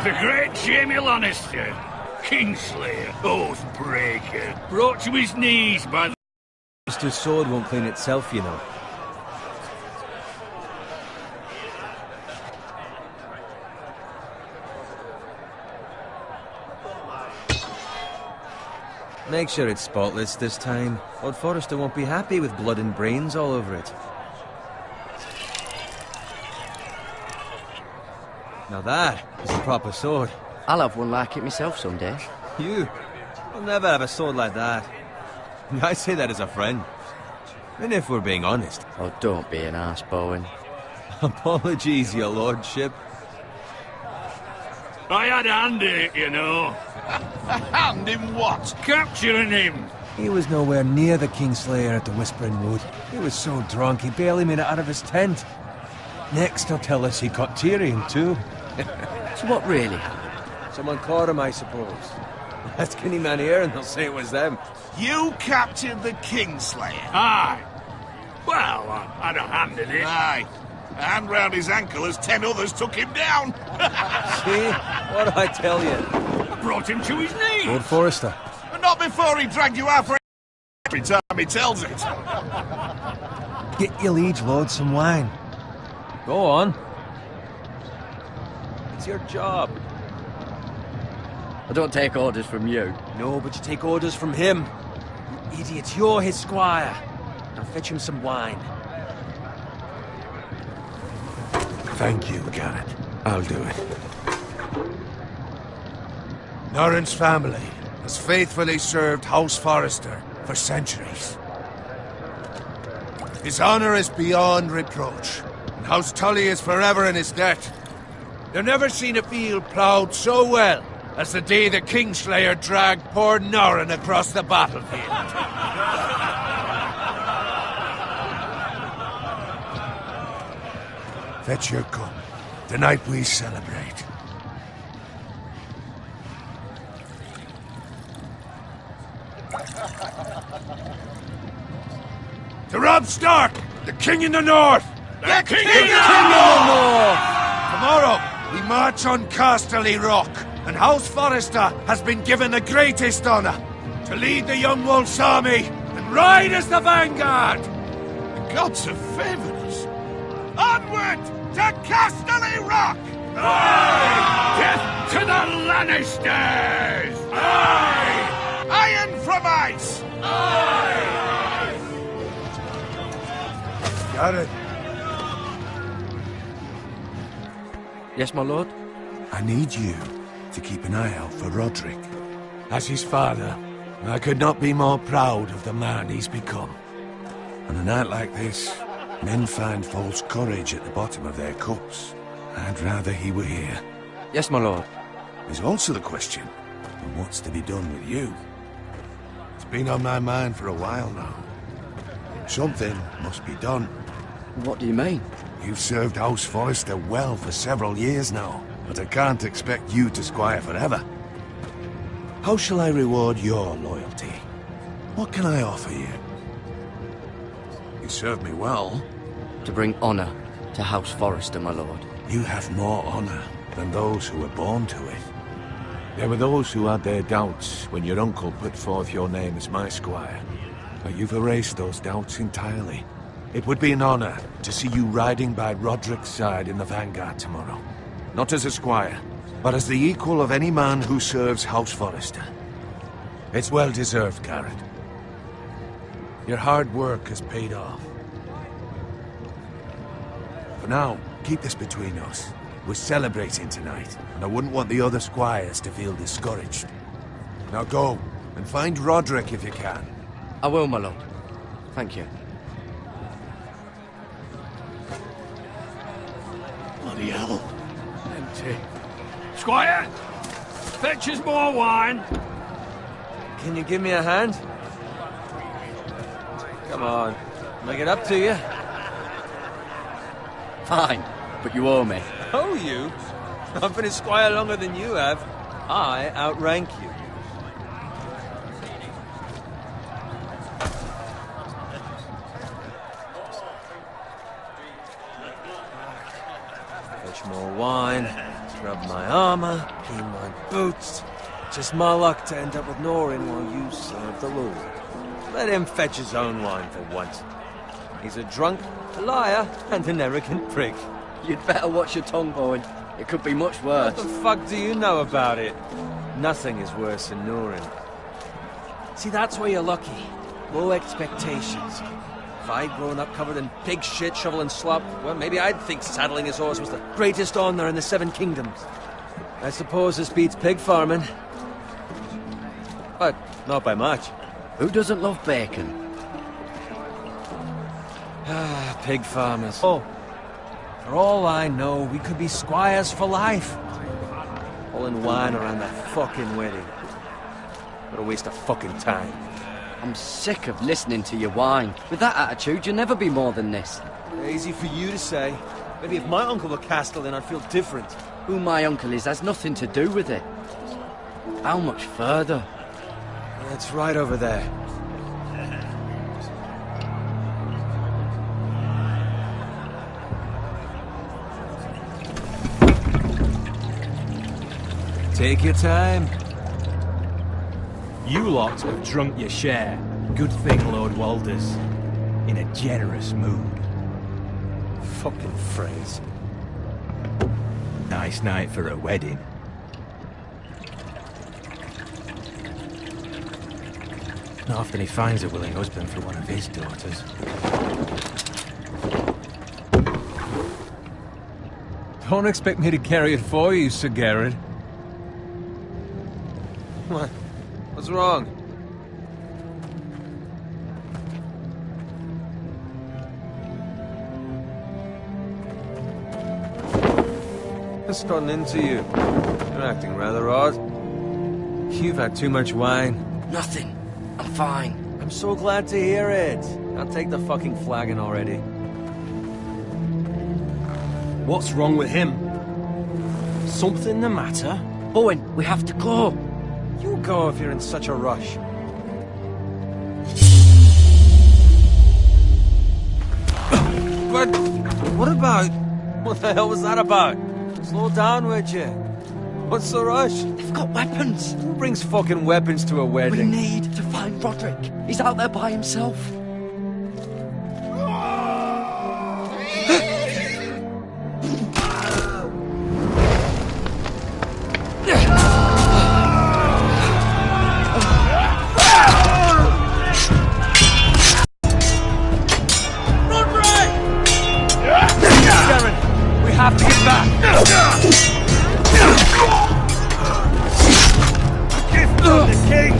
The great Jamie Lannister, Kingslayer, Oathbreaker, brought to his knees by the... His sword won't clean itself, you know. Make sure it's spotless this time. Lord Forrester won't be happy with blood and brains all over it. Now that is a proper sword. I'll have one like it myself someday. You? I'll never have a sword like that. I say that as a friend. And if we're being honest. Oh, don't be an arse, Bowen. Apologies, your lordship. I had a hand in it, you know. A hand in what? Capturing him. He was nowhere near the Kingslayer at the Whispering Wood. He was so drunk he barely made it out of his tent. Next he'll tell us he caught Tyrion too. So what really happened? Someone caught him, I suppose. Ask any man here and they'll say it was them. You captured the Kingslayer? Aye. Well, I had a hand in it. Aye. A hand round his ankle as 10 others took him down. See? What did I tell you? Brought him to his knees. Lord Forrester. But not before he dragged you out for every time he tells it. Get your liege lord some wine. Go on. It's your job. I don't take orders from you. No, but you take orders from him. You idiot, you're his squire. Now fetch him some wine. Thank you, Garrett. I'll do it. Norrin's family has faithfully served House Forrester for centuries. His honor is beyond reproach, and House Tully is forever in his debt. They've never seen a field ploughed so well as the day the Kingslayer dragged poor Norrin across the battlefield. Fetch your cup. Tonight we celebrate. To Robb Stark, the King in the North! The King in of the North! Tomorrow, we march on Casterly Rock, and House Forrester has been given the greatest honor to lead the Young Wolf's army and ride as the vanguard! The gods have favored us. Onward to Casterly Rock! Aye! Death to the Lannisters! Aye! Iron from ice! Aye! Got it. Yes, my lord? I need you to keep an eye out for Roderick. As his father, I could not be more proud of the man he's become. On a night like this, men find false courage at the bottom of their cups. I'd rather he were here. Yes, my lord. There's also the question of what's to be done with you. It's been on my mind for a while now. Something must be done. What do you mean? You've served House Forrester well for several years now, but I can't expect you to squire forever. How shall I reward your loyalty? What can I offer you? You served me well. To bring honor to House Forrester, my lord. You have more honor than those who were born to it. There were those who had their doubts when your uncle put forth your name as my squire. But you've erased those doubts entirely. It would be an honor to see you riding by Roderick's side in the vanguard tomorrow. Not as a squire, but as the equal of any man who serves House Forrester. It's well deserved, Garrett. Your hard work has paid off. For now, keep this between us. We're celebrating tonight, and I wouldn't want the other squires to feel discouraged. Now go, and find Roderick if you can. I will, my lord. Thank you. Bloody hell. Empty. Squire! Fetch us more wine. Can you give me a hand? Come on. Make it up to you. Fine, but you owe me. Oh, you? I've been a squire longer than you have. I outrank you. Scrub my armor, clean my boots. Just my luck to end up with Norin while you serve the Lord. Let him fetch his own wine for once. He's a drunk, a liar, and an arrogant prick. You'd better watch your tongue, boy. It could be much worse. What the fuck do you know about it? Nothing is worse than Norin. See, that's where you're lucky. Low expectations. If I'd grown up covered in pig shit, shovel and slop, well, maybe I'd think saddling his horse was the greatest honor in the Seven Kingdoms. I suppose this beats pig farming. But not by much. Who doesn't love bacon? Ah, pig farmers. Oh, for all I know, we could be squires for life. Pulling wine around that fucking wedding. What a waste of fucking time. I'm sick of listening to your whine. With that attitude, you'll never be more than this. Easy for you to say. Maybe if my uncle were Castellan, I'd feel different. Who my uncle is has nothing to do with it. How much further? It's right over there. Take your time. You lot have drunk your share. Good thing Lord Walder's in a generous mood. Fucking phrase. Nice night for a wedding. Not often he finds a willing husband for one of his daughters. Don't expect me to carry it for you, Sir Garrett. What? What's wrong? What's gotten into you? You're acting rather odd. You've had too much wine. Nothing. I'm fine. I'm so glad to hear it. I'll take the fucking flagon already. What's wrong with him? Something the matter? Owen, we have to go. You go if you're in such a rush. But what about... What the hell was that about? Slow down, would you? What's the rush? They've got weapons. Who brings fucking weapons to a We wedding? need to find Roderick. He's out there by himself. We have to get back! A gift from the king!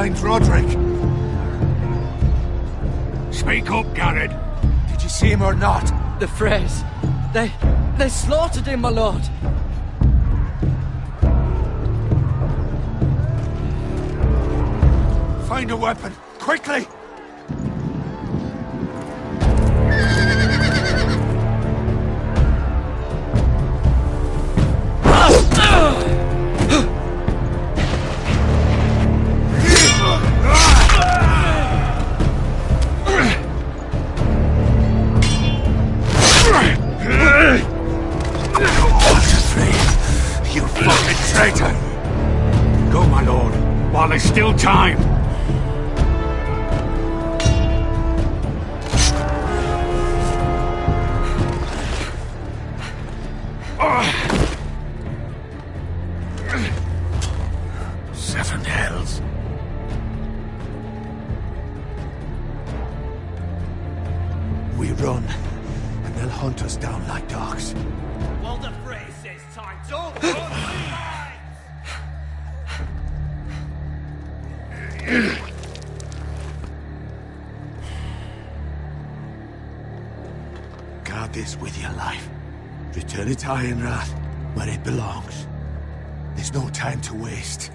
find Roderick? Speak up, Garrett. Did you see him or not? The Freys. They slaughtered him, my lord. Find a weapon, quickly! You fucking traitor! Go, my lord, while there's still time. Seven hells. We run, and they'll hunt us down like dogs. Well, the phrase says time. Don't run. Guard this with your life. Return it to Ironrath, where it belongs. There's no time to waste.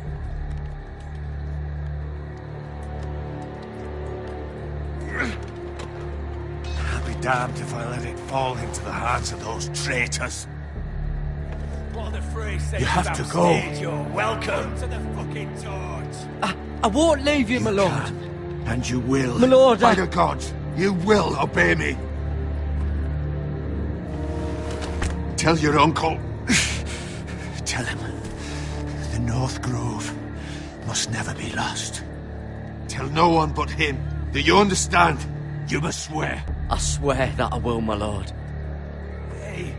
I'll be damned if I let it fall into the hands of those traitors. What the phrase says You have to go. upstage, you're welcome to the fucking torch. I won't leave you, my lord. Can, and you will. My lord, By I- the gods, you will obey me. Tell your uncle. Tell him. The North Grove must never be lost. Tell no one but him. Do you understand? You must swear. I swear that I will, my lord. Hey.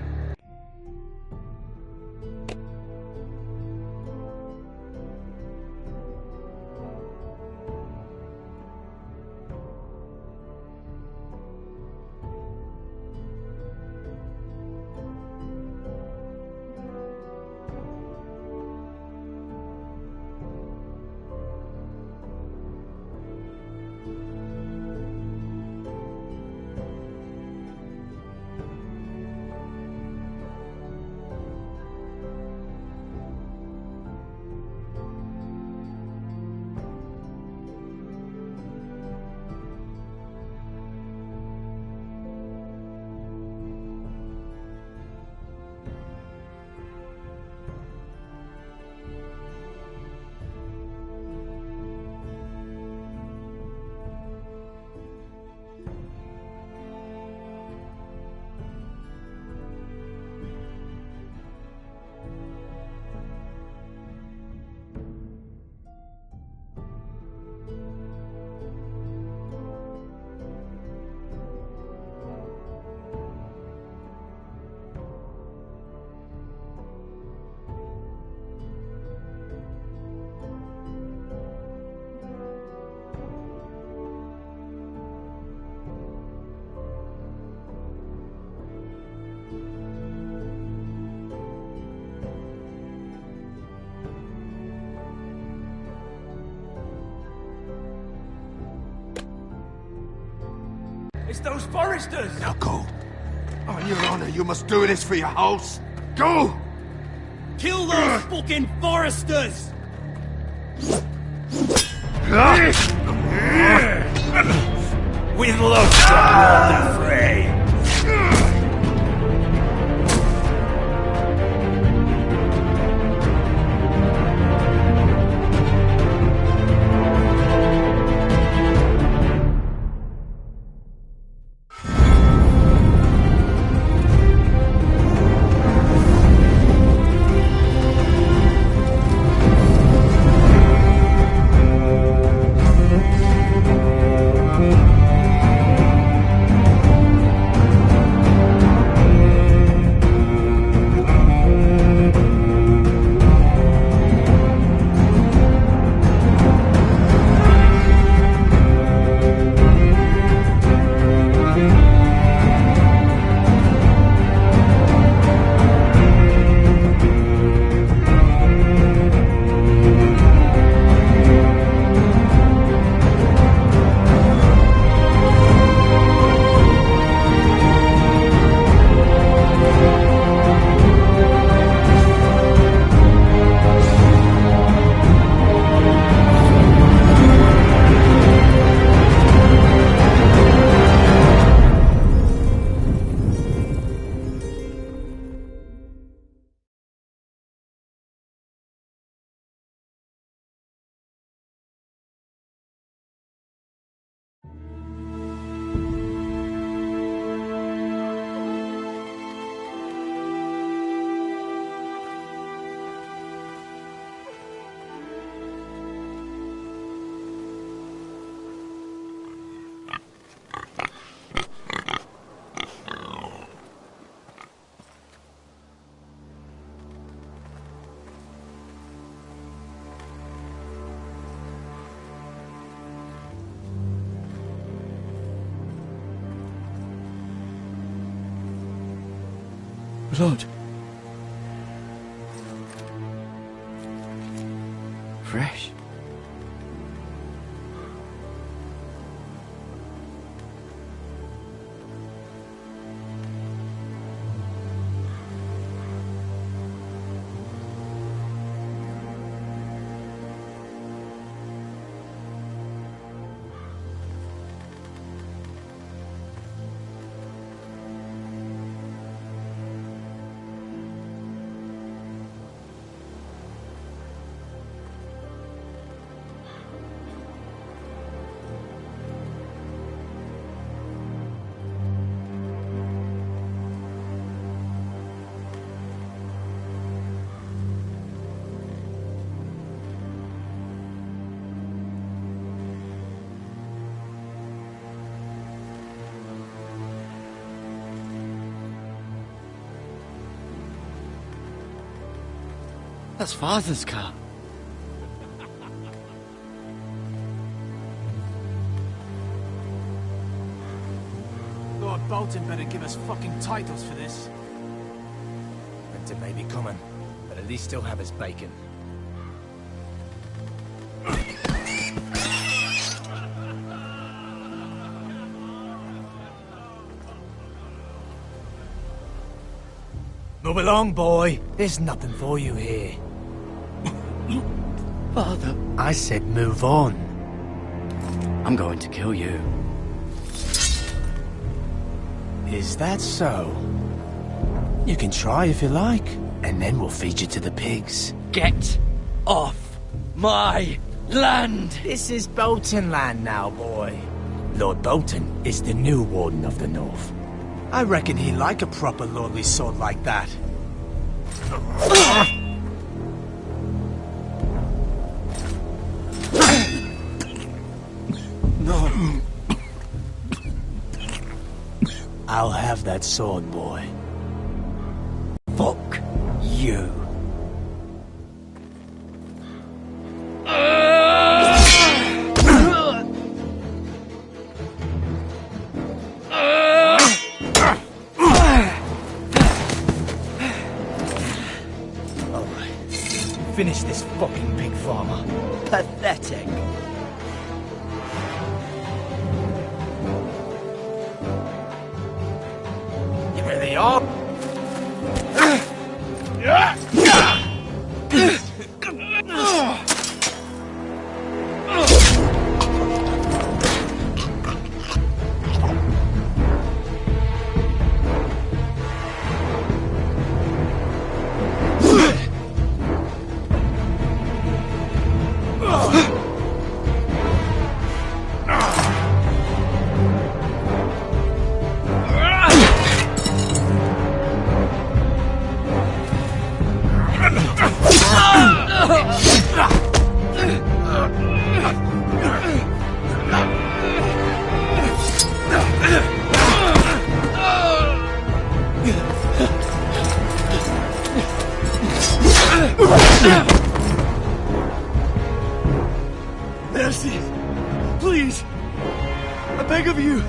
It's those foresters! Now go. On your honor, you must do this for your house. Go! Kill those fucking foresters! With love from Lord the Frey! Blood. Fresh. That's Father's car. Lord Bolton better give us fucking titles for this. Winter may be coming, but at least he'll have his bacon. Move along, boy. There's nothing for you here. Father, I said move on. I'm going to kill you. Is that so? You can try if you like, and then we'll feed you to the pigs. Get off my land! This is Bolton land now, boy. Lord Bolton is the new Warden of the North. I reckon he'd like a proper lordly sword like that. No. I'll have that sword, boy. Fuck you. Finish this fucking pig farmer. Pathetic. You really are? Mercy! Please! I beg of you!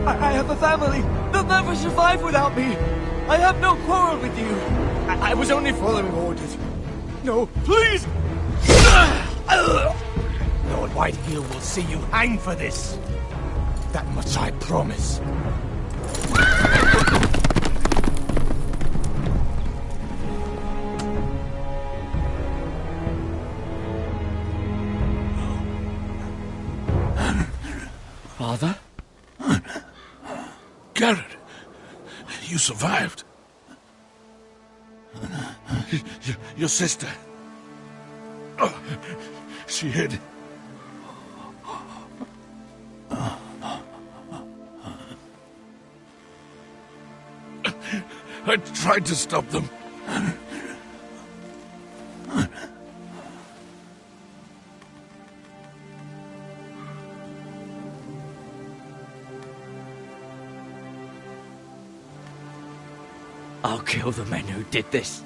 I have a family! They'll never survive without me! I have no quarrel with you! I was only following orders. No, please! Lord Whitehill will see you hang for this. That much I promise. Father? Garrett, you survived. Your sister. Oh, she hid. I tried to stop them. I'll kill the men who did this.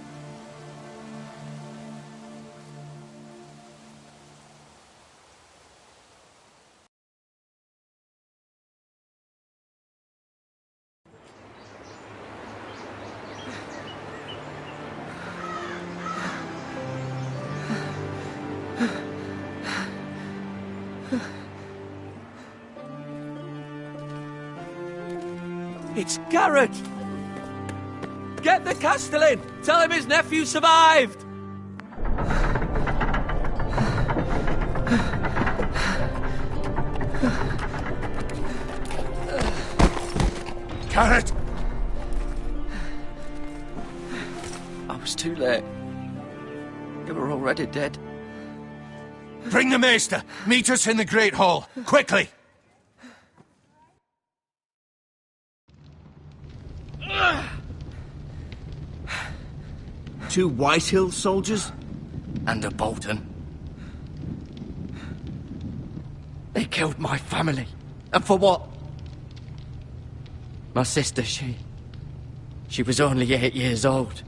It's Garrett! Get the Castellan! Tell him his nephew survived! Garrett! I was too late. They were already dead. Bring the Maester! Meet us in the Great Hall! Quickly! Two Whitehill soldiers? And a Bolton. They killed my family. And for what? My sister, she was only 8 years old.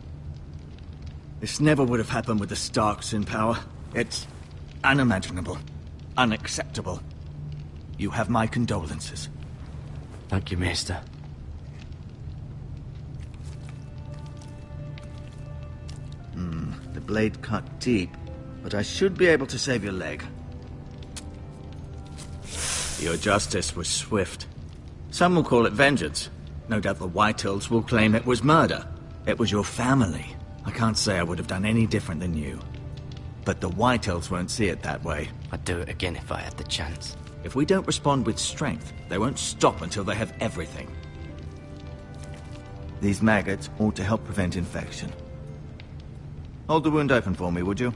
This never would have happened with the Starks in power. It's unimaginable. Unacceptable. You have my condolences. Thank you, Maester. The blade cut deep, but I should be able to save your leg. Your justice was swift. Some will call it vengeance. No doubt the Whitehills will claim it was murder. It was your family. I can't say I would have done any different than you. But the Whitehills won't see it that way. I'd do it again if I had the chance. If we don't respond with strength, they won't stop until they have everything. These maggots ought to help prevent infection. Hold the wound open for me, would you?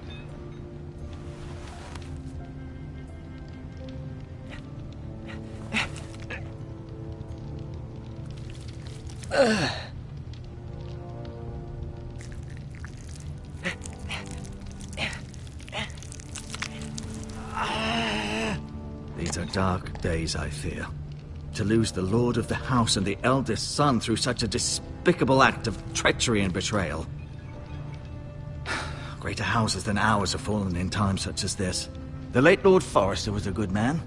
These are dark days, I fear. To lose the lord of the house and the eldest son through such a despicable act of treachery and betrayal. Greater houses than ours have fallen in times such as this. The late Lord Forrester was a good man.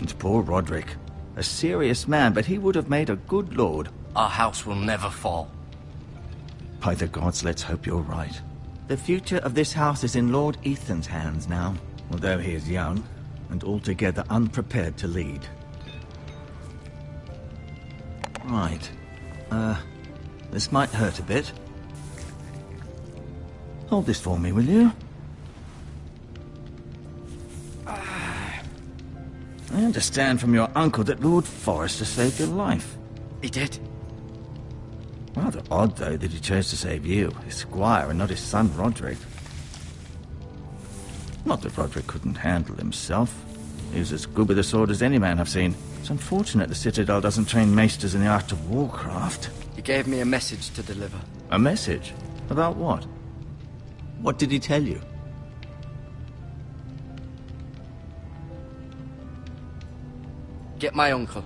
And poor Roderick. A serious man, but he would have made a good lord. Our house will never fall. By the gods, let's hope you're right. The future of this house is in Lord Ethan's hands now, although he is young and altogether unprepared to lead. Right. This might hurt a bit. Hold this for me, will you? I understand from your uncle that Lord Forrester saved your life. He did. Rather odd, though, that he chose to save you, his squire, and not his son Roderick. Not that Roderick couldn't handle himself. He was as good with a sword as any man I've seen. It's unfortunate the Citadel doesn't train maesters in the art of warcraft. He gave me a message to deliver. A message? About what? What did he tell you? Get my uncle.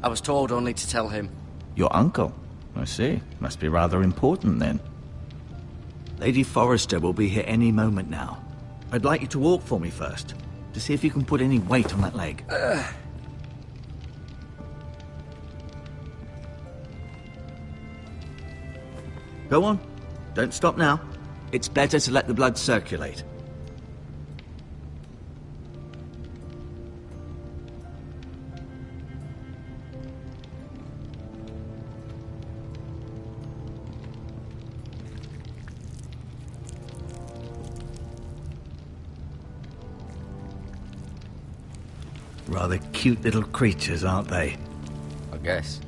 I was told only to tell him. Your uncle? I see. Must be rather important, then. Lady Forrester will be here any moment now. I'd like you to walk for me first, to see if you can put any weight on that leg. Go on. Don't stop now. It's better to let the blood circulate. Rather cute little creatures, aren't they? I guess.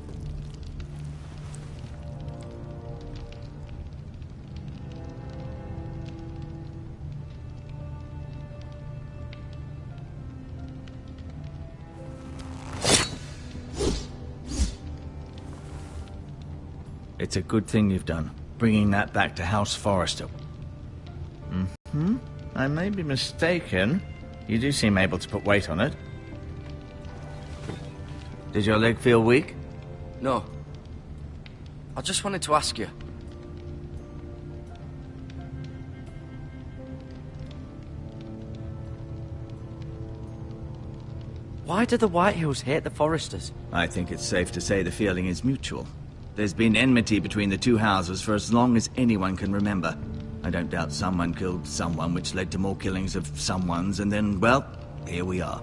It's a good thing you've done, bringing that back to House Forrester. I may be mistaken. You do seem able to put weight on it. Did your leg feel weak? No. I just wanted to ask you. Why do the Whitehills hate the Forresters? I think it's safe to say the feeling is mutual. There's been enmity between the two houses for as long as anyone can remember. I don't doubt someone killed someone, which led to more killings of someones, and then, well, here we are.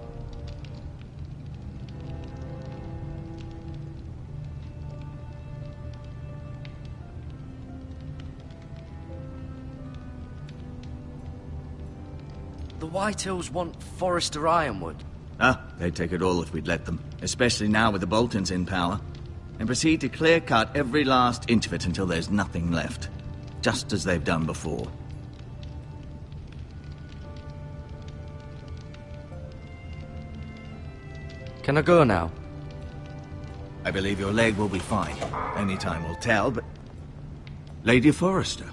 The White Hills want Forrester Ironwood. Ah, they'd take it all if we'd let them. Especially now with the Boltons in power. And proceed to clear-cut every last inch of it until there's nothing left. Just as they've done before. Can I go now? I believe your leg will be fine. Only time will tell, but... Lady Forrester.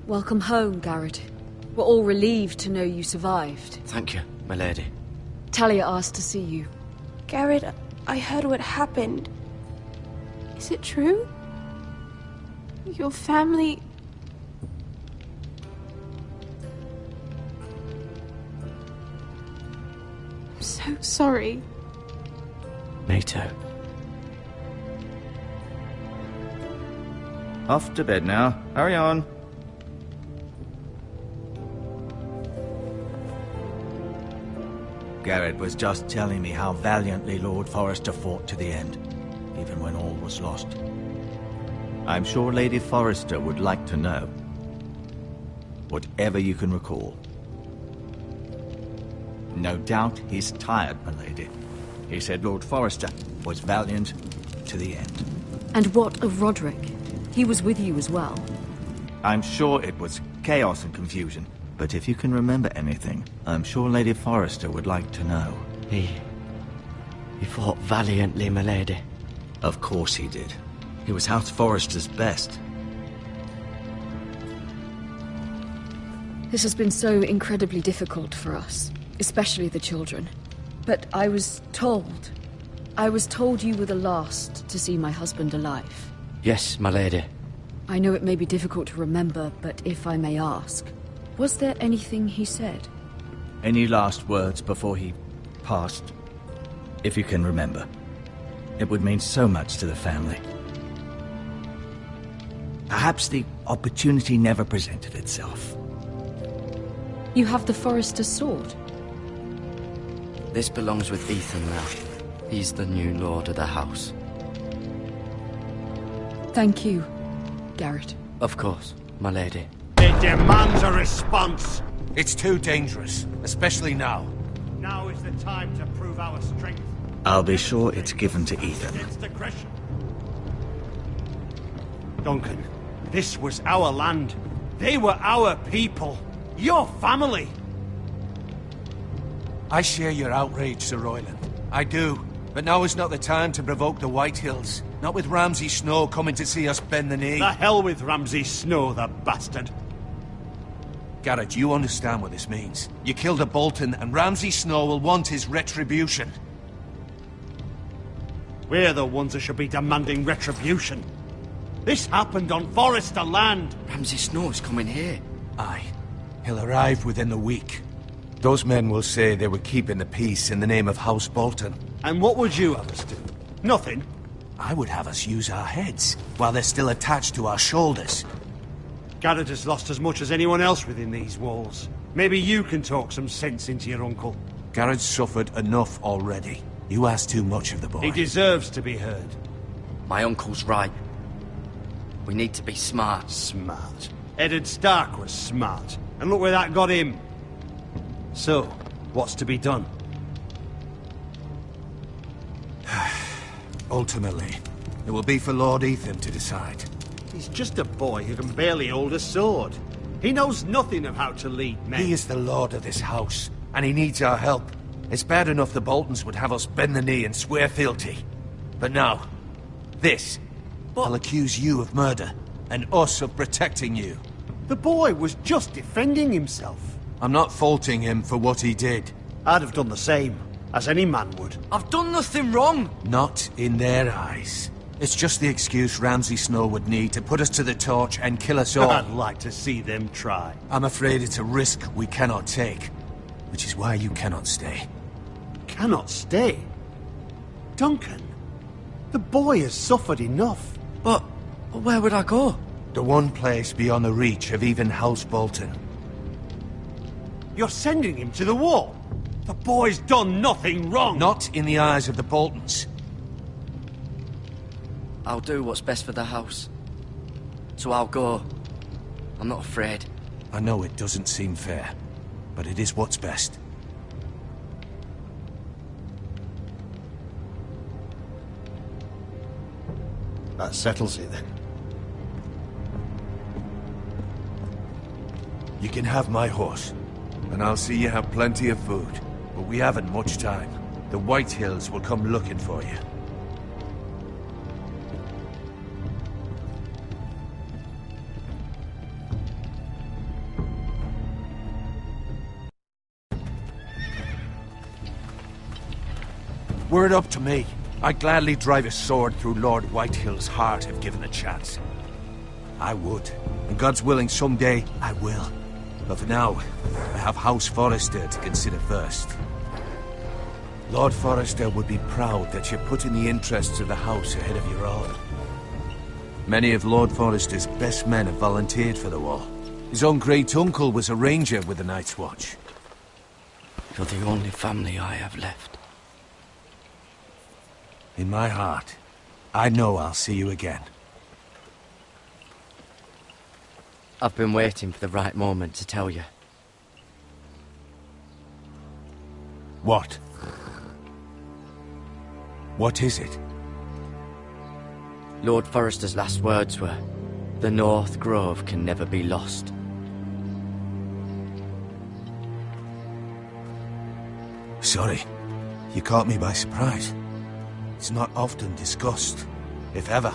Welcome home, Garrett. We're all relieved to know you survived. Thank you, my lady. Talia asked to see you. Garrett, I heard what happened. Is it true? Your family... I'm so sorry. Me too. Off to bed now. Hurry on. Garrett was just telling me how valiantly Lord Forrester fought to the end, even when all was lost. I'm sure Lady Forrester would like to know. Whatever you can recall. No doubt he's tired, my lady. He said Lord Forrester was valiant to the end. And what of Roderick? He was with you as well. I'm sure it was chaos and confusion. But if you can remember anything, I'm sure Lady Forrester would like to know. He fought valiantly, my lady. Of course he did. He was House Forrester's best. This has been so incredibly difficult for us, especially the children. But I was told you were the last to see my husband alive. Yes, my lady. I know it may be difficult to remember, but if I may ask, was there anything he said? Any last words before he passed? If you can remember. It would mean so much to the family. Perhaps the opportunity never presented itself. You have the Forrester's sword. This belongs with Ethan now. He's the new lord of the house. Thank you, Garrett. Of course, my lady. It demands a response. It's too dangerous, especially now. Now is the time to prove our strength. I'll be sure it's given to Ethan. Against aggression. Duncan, this was our land. They were our people. Your family. I share your outrage, Sir Royland. I do. But now is not the time to provoke the White Hills. Not with Ramsay Snow coming to see us bend the knee. The hell with Ramsay Snow, the bastard. Garrett, you understand what this means. You killed a Bolton, and Ramsay Snow will want his retribution. We're the ones that should be demanding retribution. This happened on Forrester land. Ramsay Snow's coming here. Aye. He'll arrive within the week. Those men will say they were keeping the peace in the name of House Bolton. And what would you have us do? Nothing. I would have us use our heads, while they're still attached to our shoulders. Garrett has lost as much as anyone else within these walls. Maybe you can talk some sense into your uncle. Garrett's suffered enough already. You ask too much of the boy. He deserves to be heard. My uncle's right. We need to be smart. Smart. Eddard Stark was smart. And look where that got him. So, what's to be done? Ultimately, it will be for Lord Ethan to decide. He's just a boy who can barely hold a sword. He knows nothing of how to lead men. He is the lord of this house, and he needs our help. It's bad enough the Boltons would have us bend the knee and swear fealty. But now, this. I'll accuse you of murder, and us of protecting you. The boy was just defending himself. I'm not faulting him for what he did. I'd have done the same, as any man would. I've done nothing wrong! Not in their eyes. It's just the excuse Ramsay Snow would need to put us to the torch and kill us all. I'd like to see them try. I'm afraid it's a risk we cannot take, which is why you cannot stay. Cannot stay? Duncan, the boy has suffered enough. But where would I go? The one place beyond the reach of even House Bolton. You're sending him to the wall? The boy's done nothing wrong! Not in the eyes of the Boltons. I'll do what's best for the house. So I'll go. I'm not afraid. I know it doesn't seem fair, but it is what's best. That settles it then. You can have my horse, and I'll see you have plenty of food. But we haven't much time. The White Hills will come looking for you. Were it up to me, I'd gladly drive a sword through Lord Whitehill's heart if given a chance. I would, and God's willing someday I will. But for now, I have House Forrester to consider first. Lord Forrester would be proud that you're putting the interests of the house ahead of your own. Many of Lord Forrester's best men have volunteered for the war. His own great-uncle was a ranger with the Night's Watch. You're the only family I have left. In my heart, I know I'll see you again. I've been waiting for the right moment to tell you. What? What is it? Lord Forrester's last words were, "The North Grove can never be lost." Sorry, you caught me by surprise. It's not often discussed, if ever.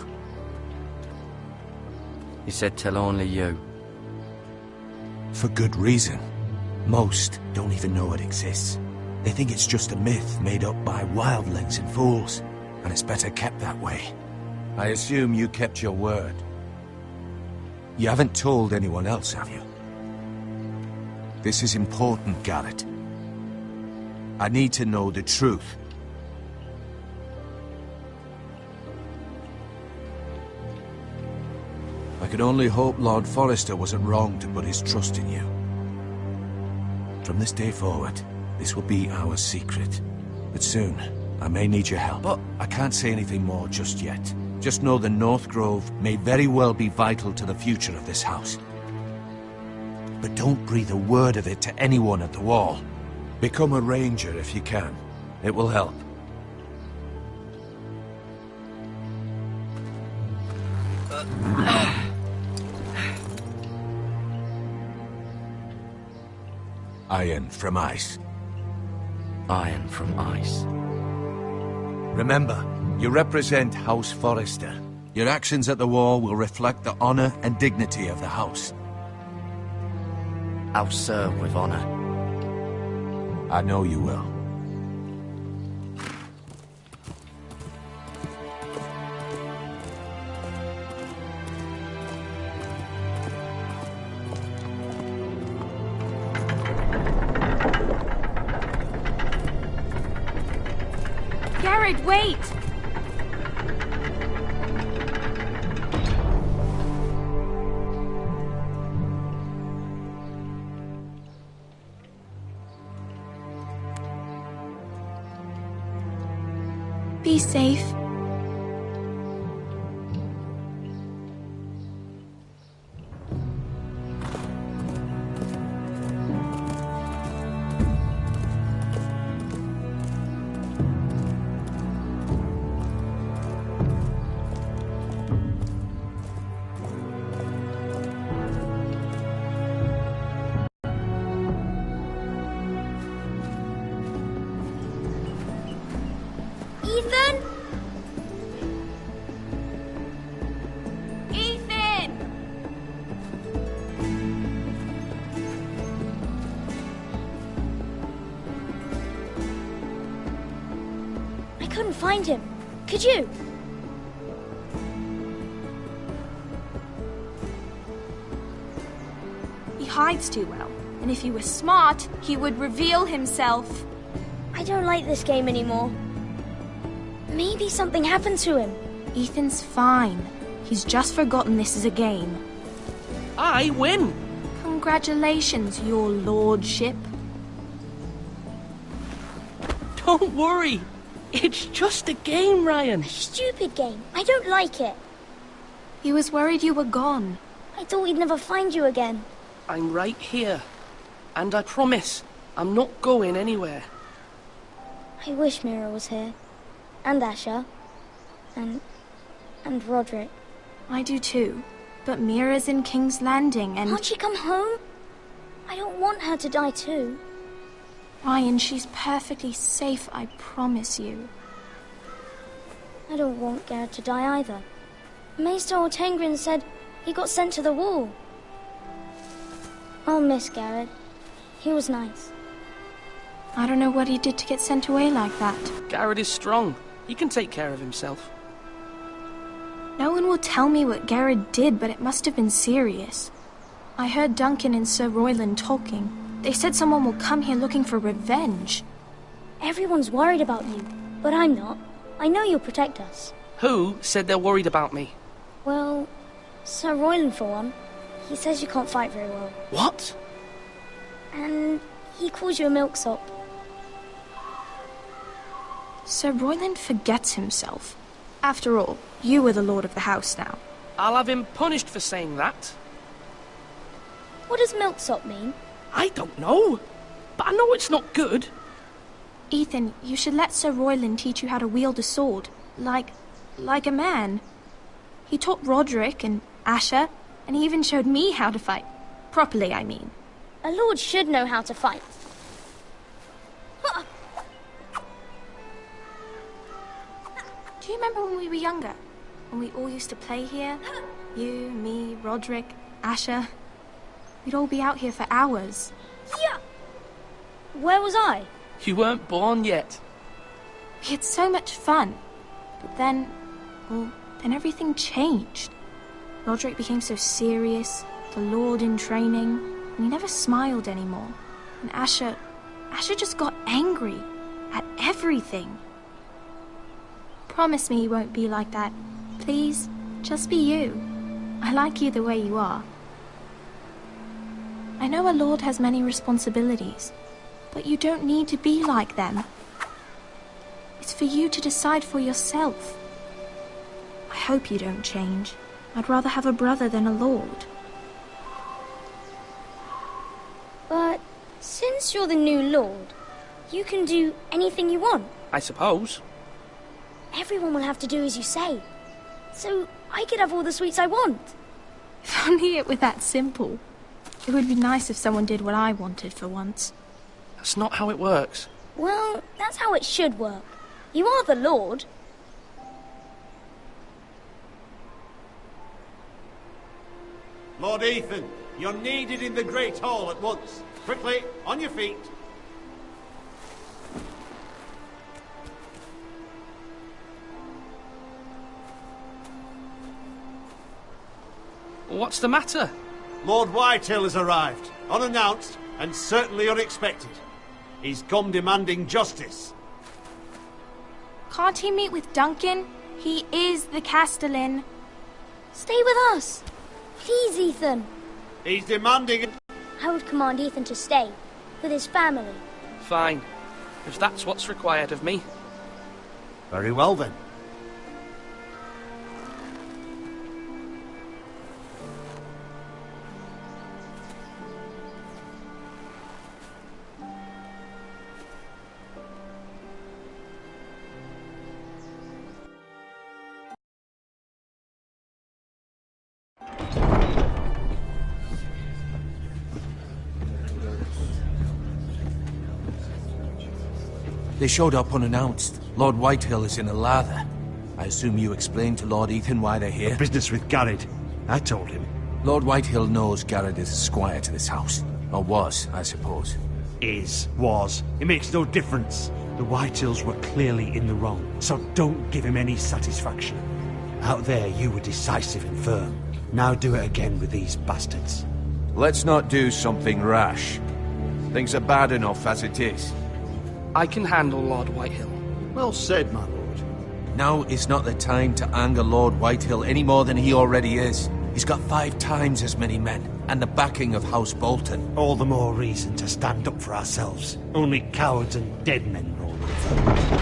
He said tell only you. For good reason. Most don't even know it exists. They think it's just a myth made up by wildlings and fools, and it's better kept that way. I assume you kept your word. You haven't told anyone else, have you? This is important, Garrett. I need to know the truth. I could only hope Lord Forrester wasn't wrong to put his trust in you. From this day forward, this will be our secret. But soon, I may need your help. But I can't say anything more just yet. Just know the North Grove may very well be vital to the future of this house. But don't breathe a word of it to anyone at the Wall. Become a ranger if you can. It will help. Iron from ice. Iron from ice. Remember, you represent House Forrester. Your actions at the Wall will reflect the honor and dignity of the house. I'll serve with honor. I know you will. Garrett, wait! Be safe. Ethan? I couldn't find him. Could you? He hides too well, and if he was smart, he would reveal himself. I don't like this game anymore. Maybe something happened to him. Ethan's fine. He's just forgotten this is a game. I win! Congratulations, your lordship. Don't worry. It's just a game, Ryan. A stupid game. I don't like it. He was worried you were gone. I thought we'd never find you again. I'm right here. And I promise, I'm not going anywhere. I wish Mira was here. And Asher. And Roderick. I do too. But Mira's in King's Landing and... Can't she come home? I don't want her to die too. Ryan, she's perfectly safe, I promise you. I don't want Garrett to die either. Maester Ortengrin said he got sent to the wall. I'll miss Garrett. He was nice. I don't know what he did to get sent away like that. Garrett is strong. He can take care of himself. No one will tell me what Garrett did, but it must have been serious. I heard Duncan and Sir Royland talking. They said someone will come here looking for revenge. Everyone's worried about you, but I'm not. I know you'll protect us. Who said they're worried about me? Well, Sir Royland for one. He says you can't fight very well. What? And he calls you a milksop. Sir Royland forgets himself. After all, you are the lord of the house now. I'll have him punished for saying that. What does milksop mean? I don't know, but I know it's not good. Ethan, you should let Sir Royland teach you how to wield a sword. Like a man. He taught Roderick and Asher, and he even showed me how to fight. Properly, I mean. A lord should know how to fight. Do you remember when we were younger? When we all used to play here? You, me, Roderick, Asher. We'd all be out here for hours. Yeah! Where was I? You weren't born yet. We had so much fun. But then everything changed. Roderick became so serious, the lord in training, and he never smiled anymore. And Asher just got angry at everything. Promise me you won't be like that. Please, just be you. I like you the way you are. I know a lord has many responsibilities, but you don't need to be like them. It's for you to decide for yourself. I hope you don't change. I'd rather have a brother than a lord. But since you're the new lord, you can do anything you want. I suppose. Everyone will have to do as you say. So I could have all the sweets I want. If only it were that simple. It would be nice if someone did what I wanted for once. That's not how it works. Well, that's how it should work. You are the lord. Lord Ethan, you're needed in the Great Hall at once. Quickly, on your feet. What's the matter? Lord Whitehill has arrived, unannounced and certainly unexpected. He's come demanding justice. Can't he meet with Duncan? He is the Castellan. Stay with us. Please, Ethan. He's demanding... I would command Ethan to stay, with his family. Fine, if that's what's required of me. Very well then. They showed up unannounced. Lord Whitehill is in a lather. I assume you explained to Lord Ethan why they're here? Business with Garrett. I told him. Lord Whitehill knows Garrett is a squire to this house. Or was, I suppose. Was. It makes no difference. The Whitehills were clearly in the wrong, so don't give him any satisfaction. Out there, you were decisive and firm. Now do it again with these bastards. Let's not do something rash. Things are bad enough as it is. I can handle Lord Whitehill. Well said, my lord. Now is not the time to anger Lord Whitehill any more than he already is. He's got 5 times as many men, and the backing of House Bolton. All the more reason to stand up for ourselves. Only cowards and dead men roll over.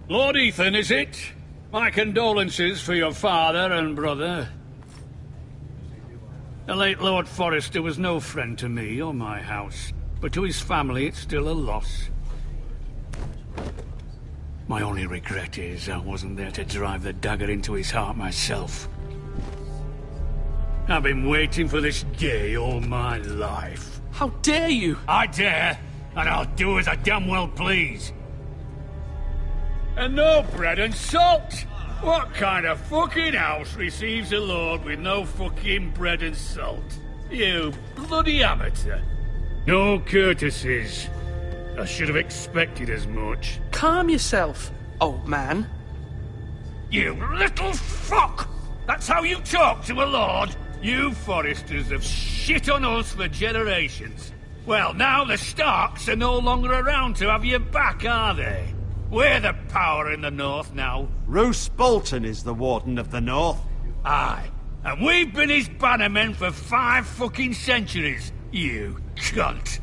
Lord Ethan, is it? My condolences for your father and brother. The late Lord Forrester was no friend to me or my house, but to his family it's still a loss. My only regret is I wasn't there to drive the dagger into his heart myself. I've been waiting for this day all my life. How dare you? I dare, and I'll do as I damn well please. And no bread and salt! What kind of fucking house receives a lord with no fucking bread and salt? You bloody amateur. No courtesies. I should have expected as much. Calm yourself, old man. You little fuck! That's how you talk to a lord? You Forresters have shit on us for generations. Well, now the Starks are no longer around to have you back, are they? We're the power in the north now. Roose Bolton is the Warden of the North. Aye. And we've been his bannermen for 5 fucking centuries, you cunt.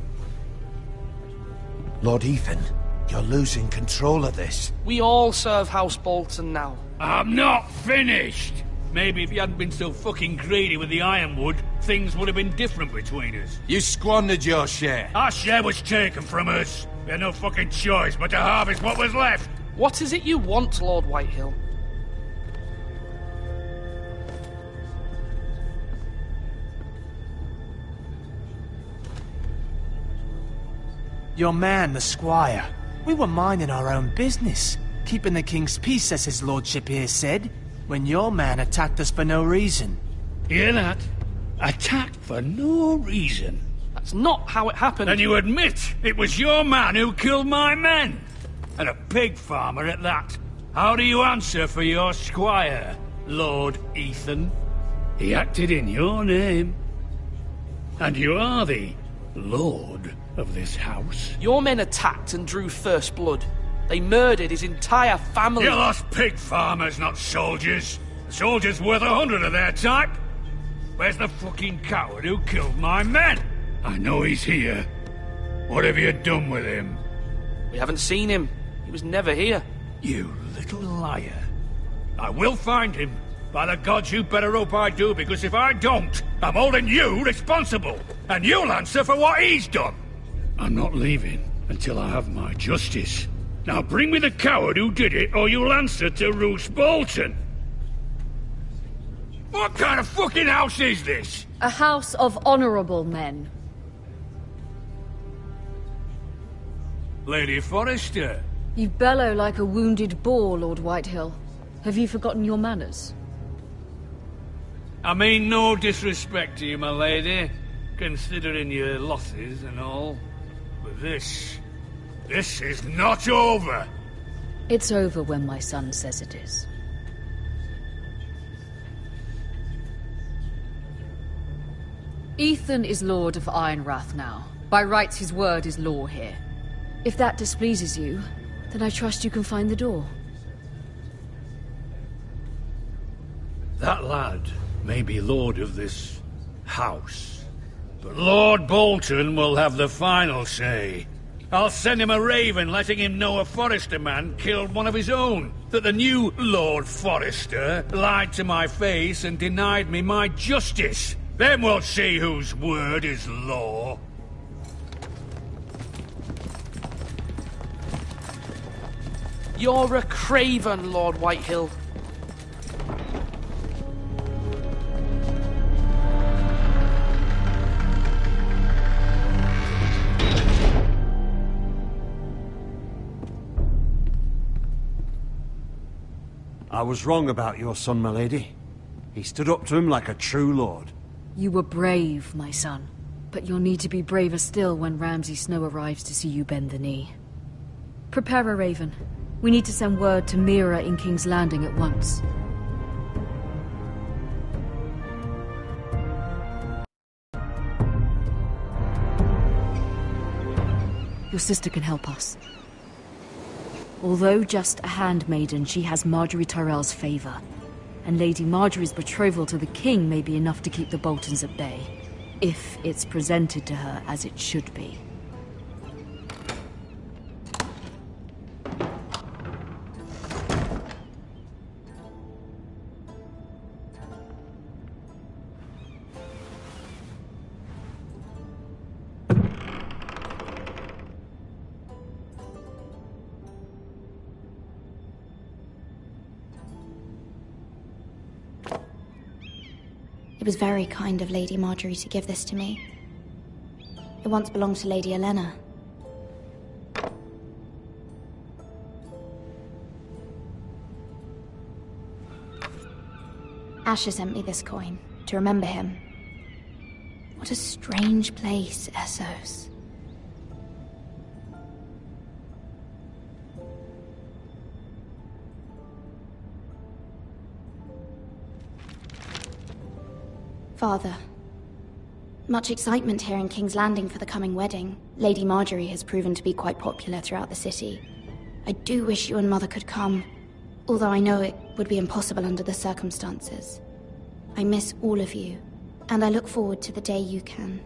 Lord Ethan, you're losing control of this. We all serve House Bolton now. I'm not finished! Maybe if you hadn't been so fucking greedy with the ironwood, things would have been different between us. You squandered your share. Our share was taken from us. We had no fucking choice but to harvest what was left. What is it you want, Lord Whitehill? Your man, the squire. We were minding our own business, keeping the king's peace, as his lordship here said, when your man attacked us for no reason. Hear that? Attacked for no reason. That's not how it happened. And you admit it was your man who killed my men? And a pig farmer at that. How do you answer for your squire, Lord Ethan? He acted in your name. And you are the lord of this house. Your men attacked and drew first blood. They murdered his entire family. You lost pig farmers, not soldiers. The soldiers worth 100 of their type. Where's the fucking coward who killed my men? I know he's here. What have you done with him? We haven't seen him. He was never here. You little liar. I will find him. By the gods, you better hope I do, because if I don't, I'm holding you responsible. And you'll answer for what he's done. I'm not leaving until I have my justice. Now bring me the coward who did it, or you'll answer to Roose Bolton. What kind of fucking house is this? A house of honorable men. Lady Forrester. You bellow like a wounded boar, Lord Whitehill. Have you forgotten your manners? I mean no disrespect to you, my lady, considering your losses and all. But this is not over. It's over when my son says it is. Ethan is Lord of Ironrath now. By rights, his word is law here. If that displeases you, then I trust you can find the door. That lad may be lord of this house, but Lord Bolton will have the final say. I'll send him a raven letting him know a Forrester man killed one of his own, that the new Lord Forrester lied to my face and denied me my justice. Then we'll see whose word is law. You're a craven, Lord Whitehill. I was wrong about your son, my lady. He stood up to him like a true lord. You were brave, my son. But you'll need to be braver still when Ramsay Snow arrives to see you bend the knee. Prepare a raven. We need to send word to Mira in King's Landing at once. Your sister can help us. Although just a handmaiden, she has Marjorie Tyrell's favor. And Lady Marjorie's betrothal to the king may be enough to keep the Boltons at bay, if it's presented to her as it should be. It was very kind of Lady Marjorie to give this to me. It once belonged to Lady Elena. Asher sent me this coin to remember him. What a strange place, Essos. Father, much excitement here in King's Landing for the coming wedding. Lady Marjorie has proven to be quite popular throughout the city. I do wish you and Mother could come, although I know it would be impossible under the circumstances. I miss all of you, and I look forward to the day you can.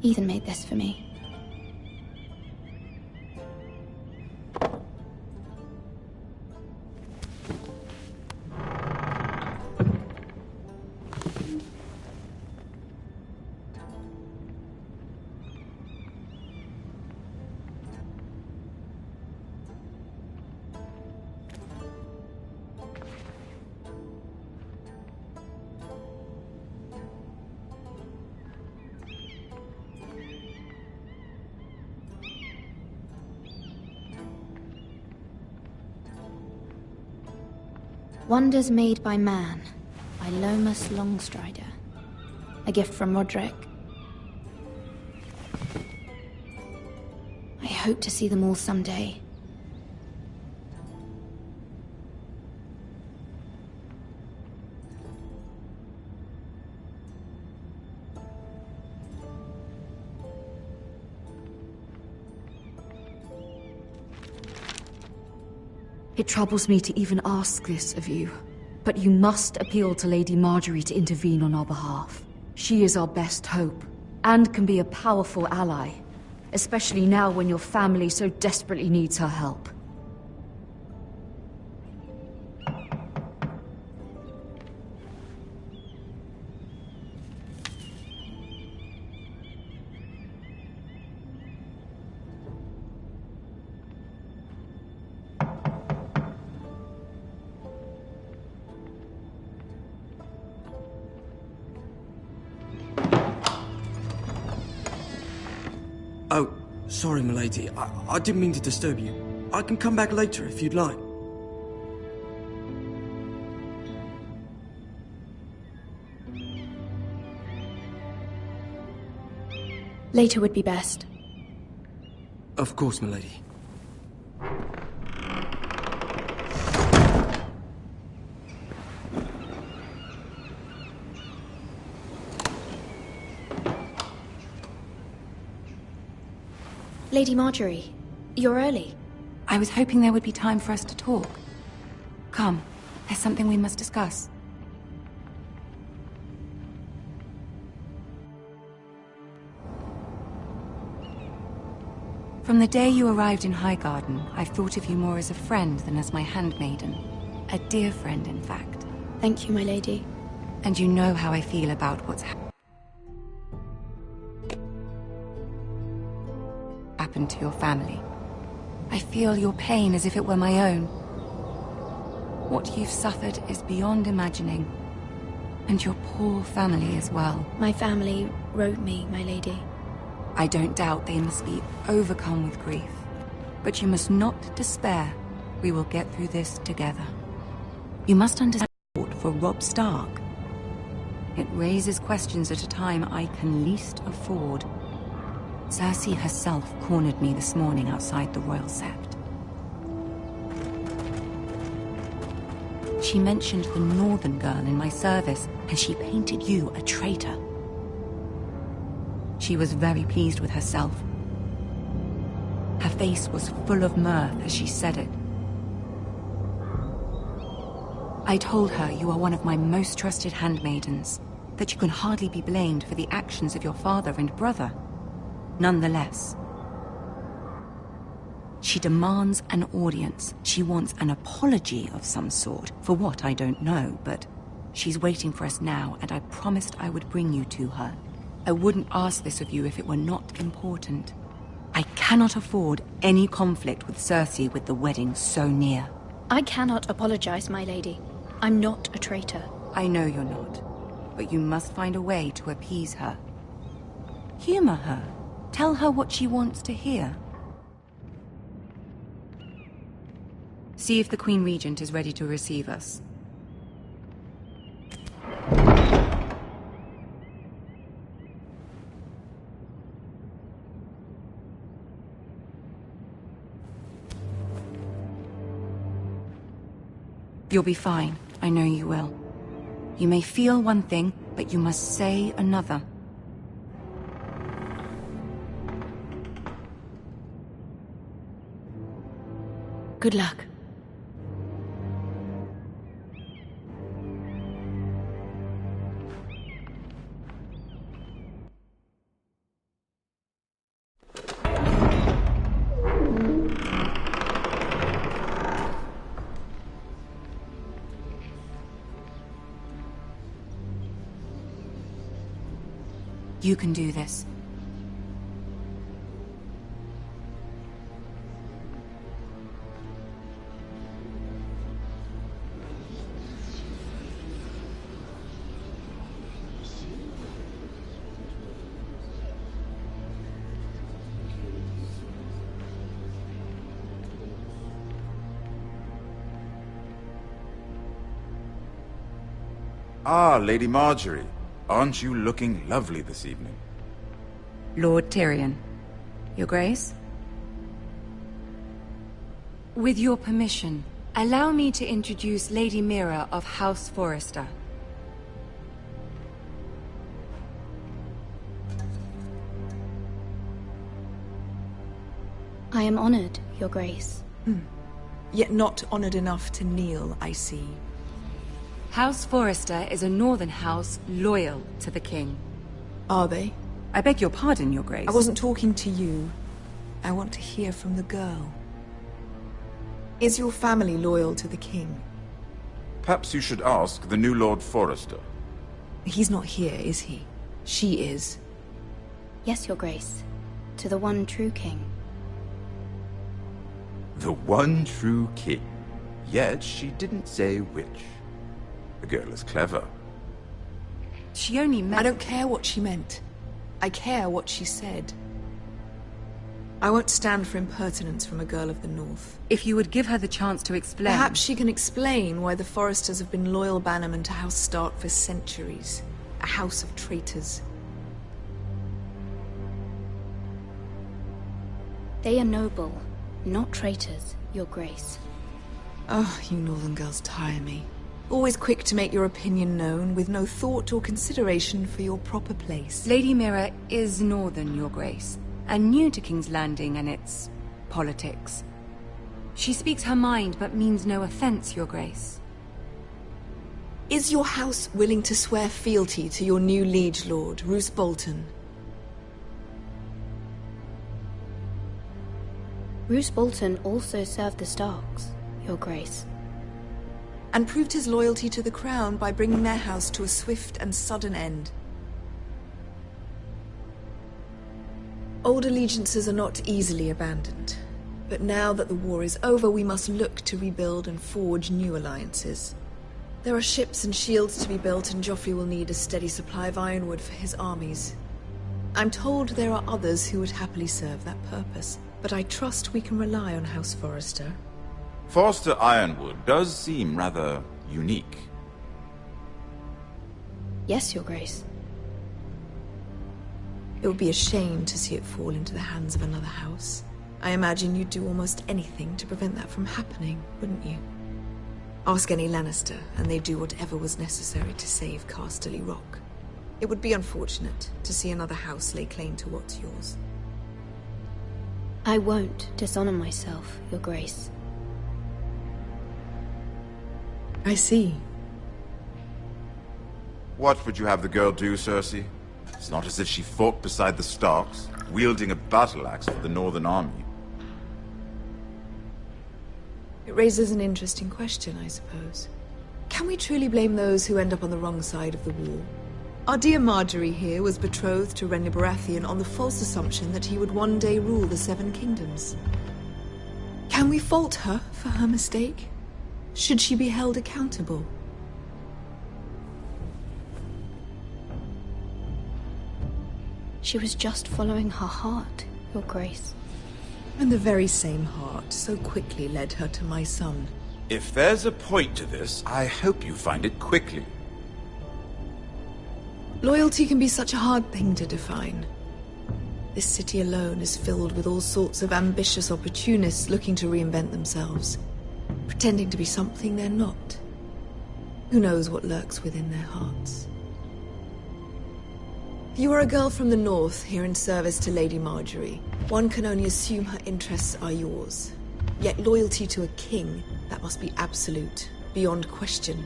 Ethan made this for me. Wonders Made by Man, by Lomas Longstrider. A gift from Roderick. I hope to see them all someday. It troubles me to even ask this of you, but you must appeal to Lady Marjorie to intervene on our behalf. She is our best hope, and can be a powerful ally, especially now when your family so desperately needs her help. Oh, sorry, milady. I didn't mean to disturb you. I can come back later if you'd like. Later would be best. Of course, milady. Lady Marjorie, you're early. I was hoping there would be time for us to talk. Come, there's something we must discuss. From the day you arrived in Highgarden, I've thought of you more as a friend than as my handmaiden. A dear friend, in fact. Thank you, my lady. And you know how I feel about what's happened to your family. I feel your pain as if it were my own. What you've suffered is beyond imagining. And your poor family as well. My family wrote me, my lady. I don't doubt they must be overcome with grief. But you must not despair. We will get through this together. You must understand for Robb Stark. It raises questions at a time I can least afford. Cersei herself cornered me this morning outside the Royal Sept. She mentioned the Northern girl in my service, and she painted you a traitor. She was very pleased with herself. Her face was full of mirth as she said it. I told her you are one of my most trusted handmaidens, that you can hardly be blamed for the actions of your father and brother. Nonetheless, she demands an audience. She wants an apology of some sort, for what I don't know, but she's waiting for us now, and I promised I would bring you to her. I wouldn't ask this of you if it were not important. I cannot afford any conflict with Cersei with the wedding so near. I cannot apologize, my lady. I'm not a traitor. I know you're not, but you must find a way to appease her. Humor her. Tell her what she wants to hear. See if the Queen Regent is ready to receive us. You'll be fine. I know you will. You may feel one thing, but you must say another. Good luck. You can do this. Ah, Lady Marjorie. Aren't you looking lovely this evening? Lord Tyrion. Your Grace? With your permission, allow me to introduce Lady Mira of House Forrester. I am honored, Your Grace. Yet not honored enough to kneel, I see. House Forrester is a northern house loyal to the king. Are they? I beg your pardon, Your Grace. I wasn't talking to you. I want to hear from the girl. Is your family loyal to the king? Perhaps you should ask the new Lord Forrester. He's not here, is he? She is. Yes, Your Grace. To the one true king. The one true king. Yet she didn't say which. The girl is clever. She only meant... I don't care what she meant. I care what she said. I won't stand for impertinence from a girl of the North. If you would give her the chance to explain... Perhaps she can explain why the Forresters have been loyal bannermen to House Stark for centuries. A house of traitors. They are noble, not traitors, Your Grace. Oh, you Northern girls tire me. Always quick to make your opinion known, with no thought or consideration for your proper place. Lady Mira is northern, Your Grace, and new to King's Landing and its politics. She speaks her mind, but means no offense, Your Grace. Is your house willing to swear fealty to your new liege lord, Roose Bolton? Roose Bolton also served the Starks, Your Grace. And proved his loyalty to the crown by bringing their house to a swift and sudden end. Old allegiances are not easily abandoned, but now that the war is over, we must look to rebuild and forge new alliances. There are ships and shields to be built, and Joffrey will need a steady supply of ironwood for his armies. I'm told there are others who would happily serve that purpose, but I trust we can rely on House Forrester. Forster Ironwood does seem rather unique. Yes, Your Grace. It would be a shame to see it fall into the hands of another house. I imagine you'd do almost anything to prevent that from happening, wouldn't you? Ask any Lannister, and they'd do whatever was necessary to save Casterly Rock. It would be unfortunate to see another house lay claim to what's yours. I won't dishonor myself, Your Grace. I see. What would you have the girl do, Cersei? It's not as if she fought beside the Starks, wielding a battle axe for the Northern Army. It raises an interesting question, I suppose. Can we truly blame those who end up on the wrong side of the war? Our dear Marjorie here was betrothed to Renly Baratheon on the false assumption that he would one day rule the Seven Kingdoms. Can we fault her for her mistake? Should she be held accountable? She was just following her heart, Your Grace. And the very same heart so quickly led her to my son. If there's a point to this, I hope you find it quickly. Loyalty can be such a hard thing to define. This city alone is filled with all sorts of ambitious opportunists looking to reinvent themselves, pretending to be something they're not. Who knows what lurks within their hearts? You are a girl from the north, here in service to Lady Marjorie. One can only assume her interests are yours. Yet loyalty to a king, that must be absolute, beyond question.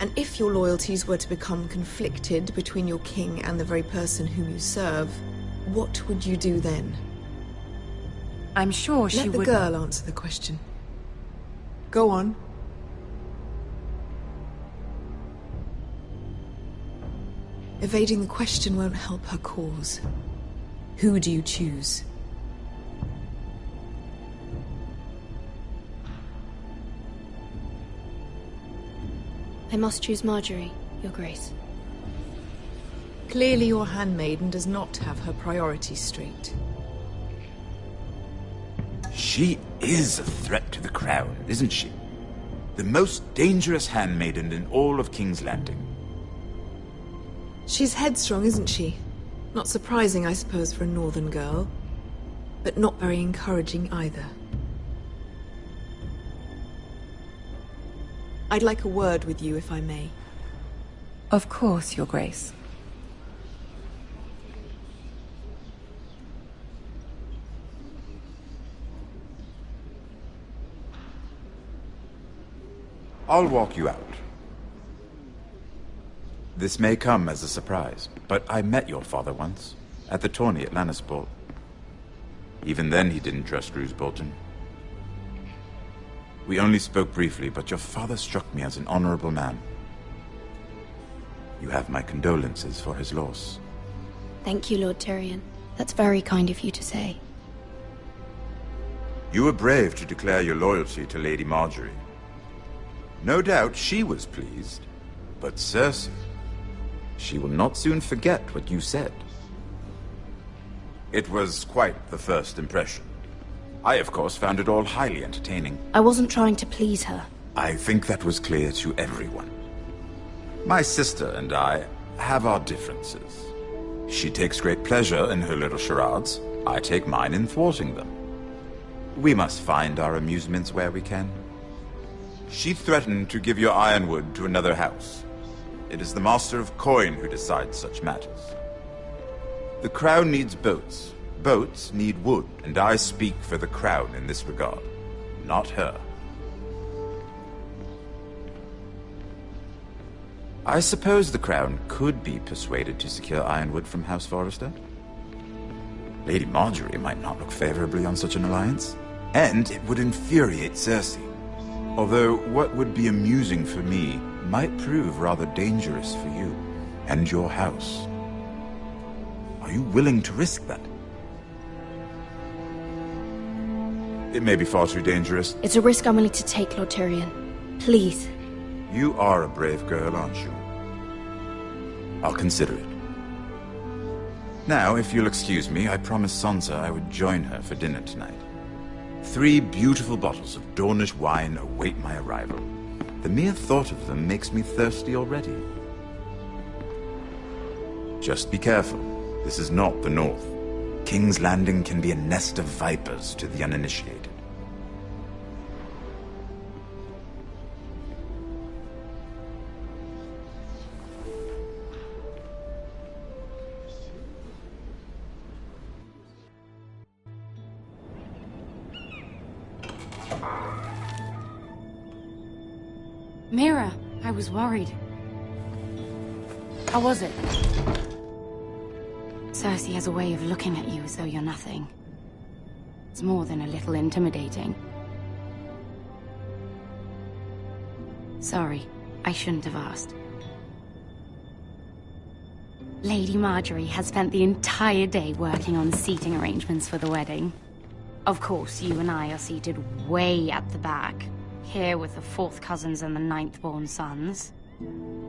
And if your loyalties were to become conflicted between your king and the very person whom you serve, what would you do then? I'm sure she would... Let the girl answer the question. Go on. Evading the question won't help her cause. Who do you choose? I must choose Marjorie, Your Grace. Clearly your handmaiden does not have her priorities straight. She is a threat to the crown, isn't she? The most dangerous handmaiden in all of King's Landing. She's headstrong, isn't she? Not surprising, I suppose, for a northern girl. But not very encouraging either. I'd like a word with you, if I may. Of course, Your Grace. I'll walk you out. This may come as a surprise, but I met your father once, at the tourney at Lannisport. Even then he didn't trust Roose Bolton. We only spoke briefly, but your father struck me as an honorable man. You have my condolences for his loss. Thank you, Lord Tyrion. That's very kind of you to say. You were brave to declare your loyalty to Lady Marjorie. No doubt she was pleased, but Cersei... she will not soon forget what you said. It was quite the first impression. I, of course, found it all highly entertaining. I wasn't trying to please her. I think that was clear to everyone. My sister and I have our differences. She takes great pleasure in her little charades. I take mine in thwarting them. We must find our amusements where we can. She threatened to give your ironwood to another house. It is the Master of Coin who decides such matters. The Crown needs boats. Boats need wood, and I speak for the Crown in this regard, not her. I suppose the Crown could be persuaded to secure ironwood from House Forrester. Lady Marjorie might not look favorably on such an alliance, and it would infuriate Cersei. Although what would be amusing for me might prove rather dangerous for you and your house. Are you willing to risk that? It may be far too dangerous. It's a risk I'm willing to take, Lord Tyrion. Please. You are a brave girl, aren't you? I'll consider it. Now, if you'll excuse me, I promised Sansa I would join her for dinner tonight. 3 beautiful bottles of Dornish wine await my arrival. The mere thought of them makes me thirsty already. Just be careful. This is not the North. King's Landing can be a nest of vipers to the uninitiated. Mira, I was worried. How was it? Cersei has a way of looking at you as though you're nothing. It's more than a little intimidating. Sorry, I shouldn't have asked. Lady Marjorie has spent the entire day working on seating arrangements for the wedding. Of course, you and I are seated way at the back, here with the 4th cousins and the 9th-born sons.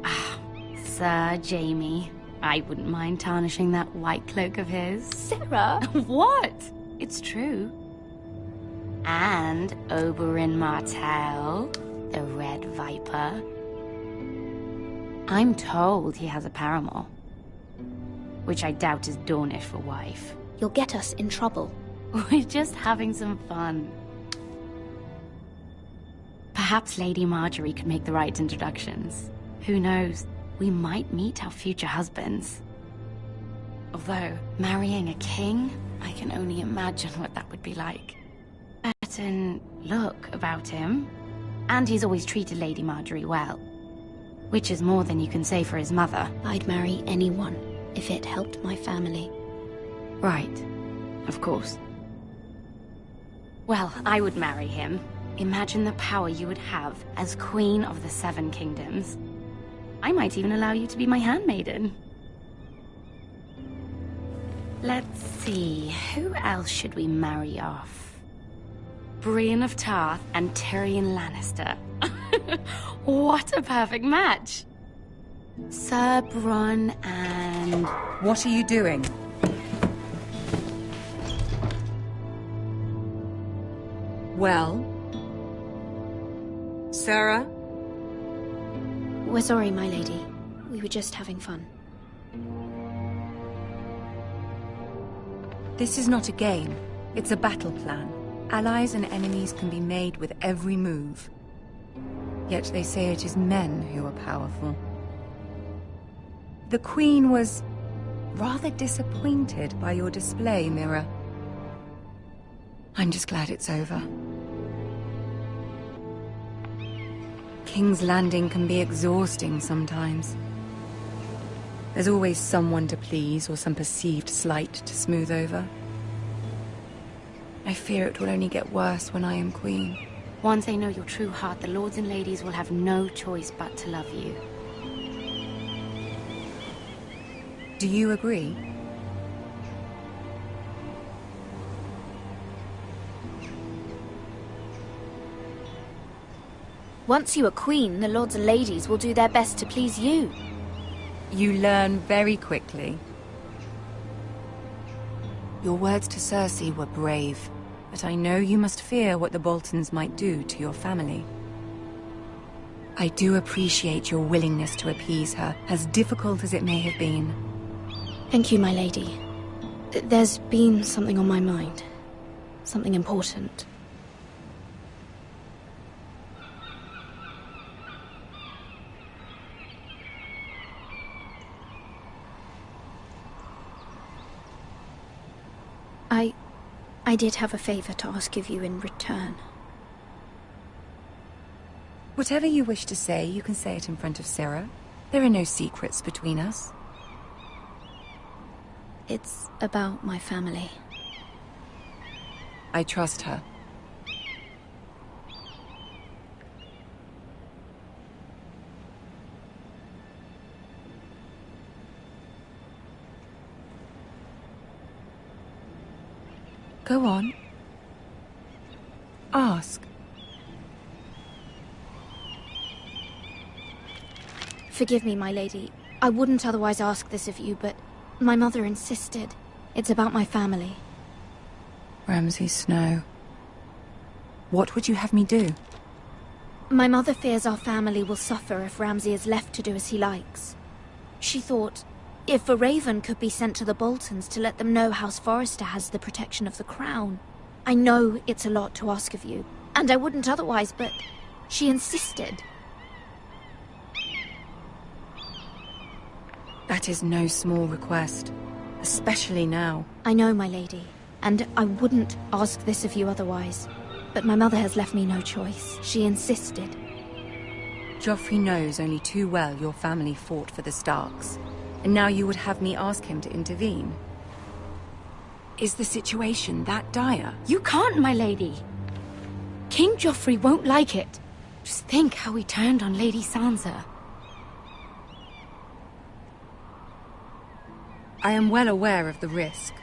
Ah, Sir Jamie. I wouldn't mind tarnishing that white cloak of his. Sarah! What? It's true. And Oberyn Martell, the Red Viper. I'm told he has a paramour, which I doubt is Dornish for wife. You'll get us in trouble. We're just having some fun. Perhaps Lady Marjorie could make the right introductions. Who knows? We might meet our future husbands. Although, marrying a king, I can only imagine what that would be like. Certain look about him. And he's always treated Lady Marjorie well. Which is more than you can say for his mother. I'd marry anyone if it helped my family. Right. Of course. Well, I would marry him. Imagine the power you would have as Queen of the 7 Kingdoms. I might even allow you to be my handmaiden. Let's see, who else should we marry off? Brienne of Tarth and Tyrion Lannister. What a perfect match! Sir Bronn and... What are you doing? Well? Sarah? We're sorry, my lady. We were just having fun. This is not a game. It's a battle plan. Allies and enemies can be made with every move. Yet they say it is men who are powerful. The Queen was rather disappointed by your display, Mira. I'm just glad it's over. King's Landing can be exhausting sometimes. There's always someone to please or some perceived slight to smooth over. I fear it will only get worse when I am queen. Once they know your true heart, the lords and ladies will have no choice but to love you. Do you agree? Once you are queen, the lords and ladies will do their best to please you. You learn very quickly. Your words to Cersei were brave, but I know you must fear what the Boltons might do to your family. I do appreciate your willingness to appease her, as difficult as it may have been. Thank you, my lady. There's been something on my mind. Something important. I did have a favor to ask of you in return. Whatever you wish to say, you can say it in front of Sarah. There are no secrets between us. It's about my family. I trust her. Go on. Ask. Forgive me, my lady. I wouldn't otherwise ask this of you, but my mother insisted. It's about my family. Ramsay Snow. What would you have me do? My mother fears our family will suffer if Ramsay is left to do as he likes. She thought, if a raven could be sent to the Boltons to let them know House Forrester has the protection of the crown. I know it's a lot to ask of you, and I wouldn't otherwise, but she insisted. That is no small request, especially now. I know, my lady, and I wouldn't ask this of you otherwise. But my mother has left me no choice. She insisted. Joffrey knows only too well your family fought for the Starks. And now you would have me ask him to intervene? Is the situation that dire? You can't, my lady. King Joffrey won't like it. Just think how he turned on Lady Sansa. I am well aware of the risk.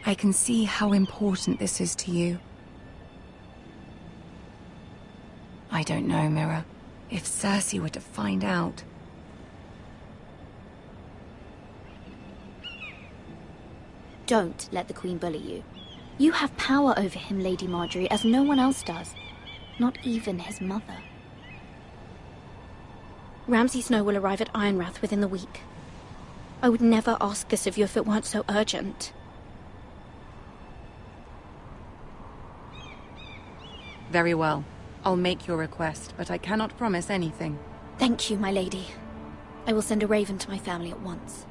I can see how important this is to you. I don't know, Mira. If Cersei were to find out... Don't let the Queen bully you. You have power over him, Lady Marjorie, as no one else does. Not even his mother. Ramsay Snow will arrive at Ironrath within the week. I would never ask this of you if it weren't so urgent. Very well. I'll make your request, but I cannot promise anything. Thank you, my lady. I will send a raven to my family at once.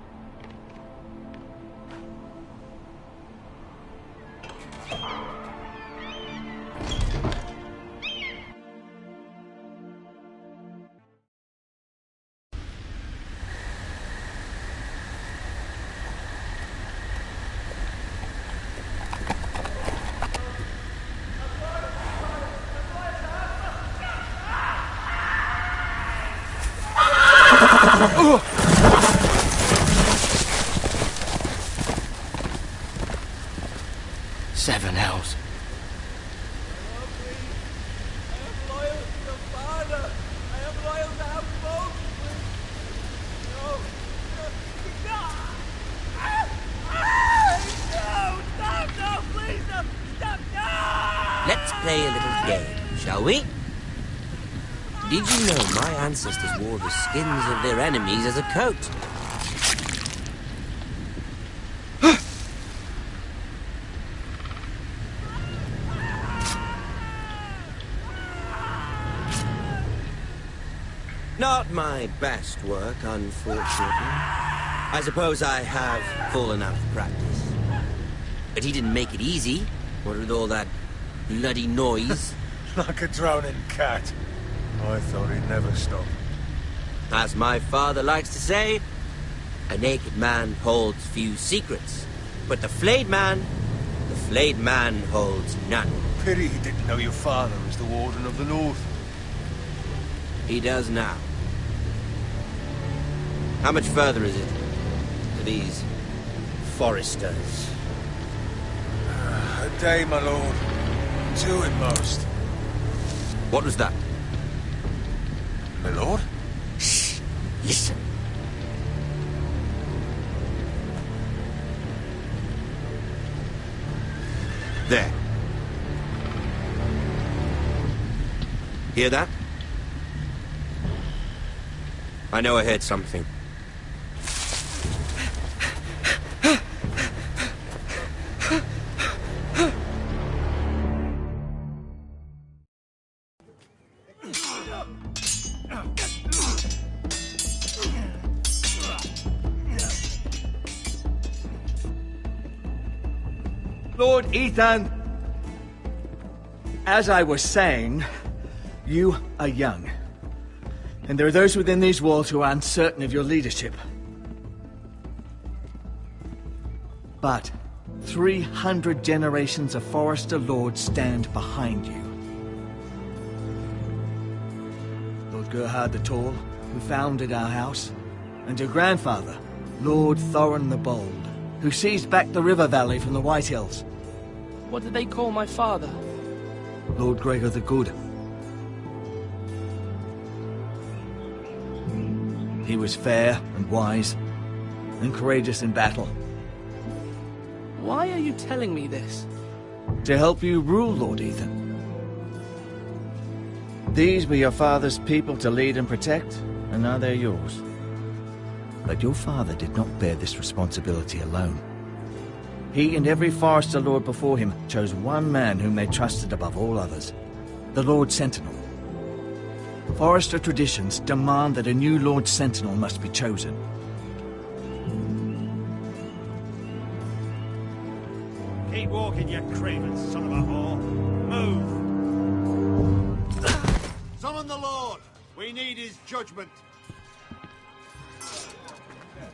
Seven hells. Let's play a little game, shall we? Did you know my ancestors wore the skins of their enemies as a coat? Not my best work, unfortunately. I suppose I have fallen out of practice. But he didn't make it easy, what with all that bloody noise. Like a drowning cat. I thought he'd never stop. As my father likes to say, a naked man holds few secrets. But the flayed man holds none. Pity he didn't know your father was the Warden of the North. He does now. How much further is it to these foresters? A day, my lord. Two at most. What was that? My lord? Shh! Listen. There. Hear that? I know I heard something. Lord Ethan, as I was saying, you are young. And there are those within these walls who are uncertain of your leadership. But 300 generations of Forester Lords stand behind you. Lord Gerhard the Tall, who founded our house, and your grandfather, Lord Thorin the Bold, who seized back the river valley from the White Hills. What did they call my father? Lord Gregor the Good. He was fair and wise, and courageous in battle. Why are you telling me this? To help you rule, Lord Ethan. These were your father's people to lead and protect, and now they're yours. But your father did not bear this responsibility alone. He and every Forester Lord before him chose one man whom they trusted above all others, the Lord Sentinel. Forester traditions demand that a new Lord Sentinel must be chosen. Keep walking, you craven son of a whore. Move! Summon the Lord! We need his judgment.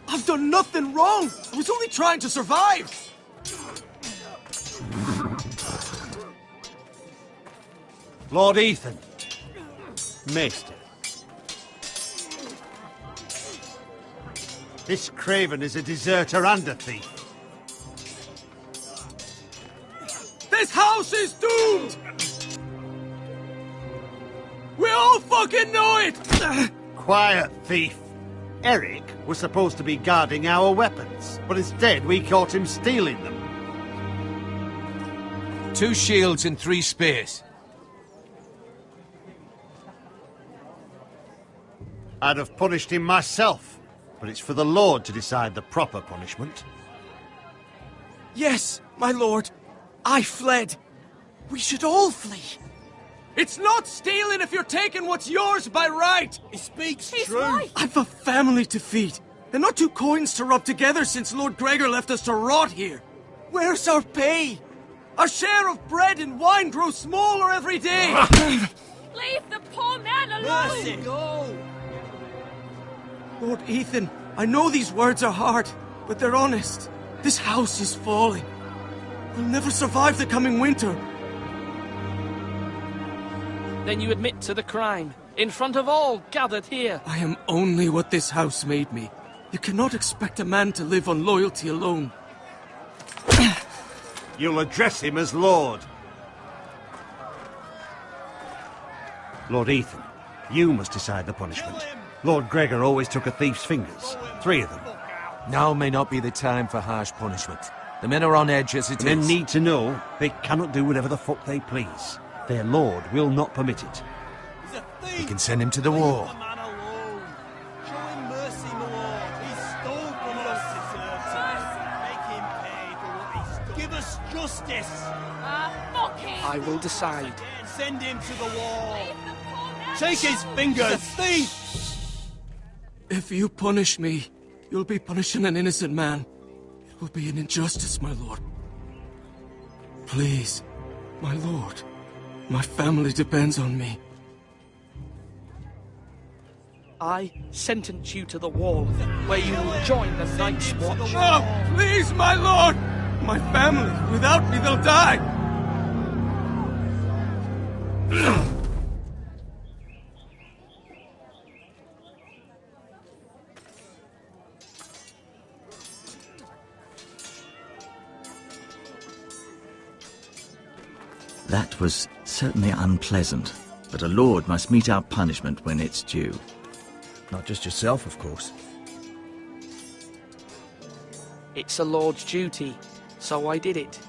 I've done nothing wrong! I was only trying to survive! Lord Ethan. Missed it. This craven is a deserter and a thief. This house is doomed! We all fucking know it! Quiet, thief. Eric was supposed to be guarding our weapons, but instead we caught him stealing them. 2 shields and 3 spears. I'd have punished him myself, but it's for the Lord to decide the proper punishment. Yes, my lord. I fled. We should all flee. It's not stealing if you're taking what's yours by right. He speaks He's true. right. I've a family to feed, and not 2 coins to rub together since Lord Gregor left us to rot here. Where's our pay? Our share of bread and wine grows smaller every day. Leave the poor man alone! Mercy, go! Lord Ethan, I know these words are hard, but they're honest. This house is falling. We'll never survive the coming winter. Then you admit to the crime, in front of all gathered here. I am only what this house made me. You cannot expect a man to live on loyalty alone. You'll address him as Lord. Lord Ethan, you must decide the punishment. Lord Gregor always took a thief's fingers. 3 of them. Now may not be the time for harsh punishment. The men are on edge as it is. Men need to know they cannot do whatever the fuck they please. Their lord will not permit it. We can send him to the war. Give us justice. Fuck him! I will decide. Send him to the wall. Take his fingers. Thief. If you punish me, you'll be punishing an innocent man. It will be an injustice, my lord. Please, my lord. My family depends on me. I sentence you to the wall, where you will join the Night's Watch. Oh, please, my lord! My family, without me, they'll die! That was certainly unpleasant, but a lord must mete out punishment when it's due. Not just yourself, of course. It's a lord's duty, so I did it.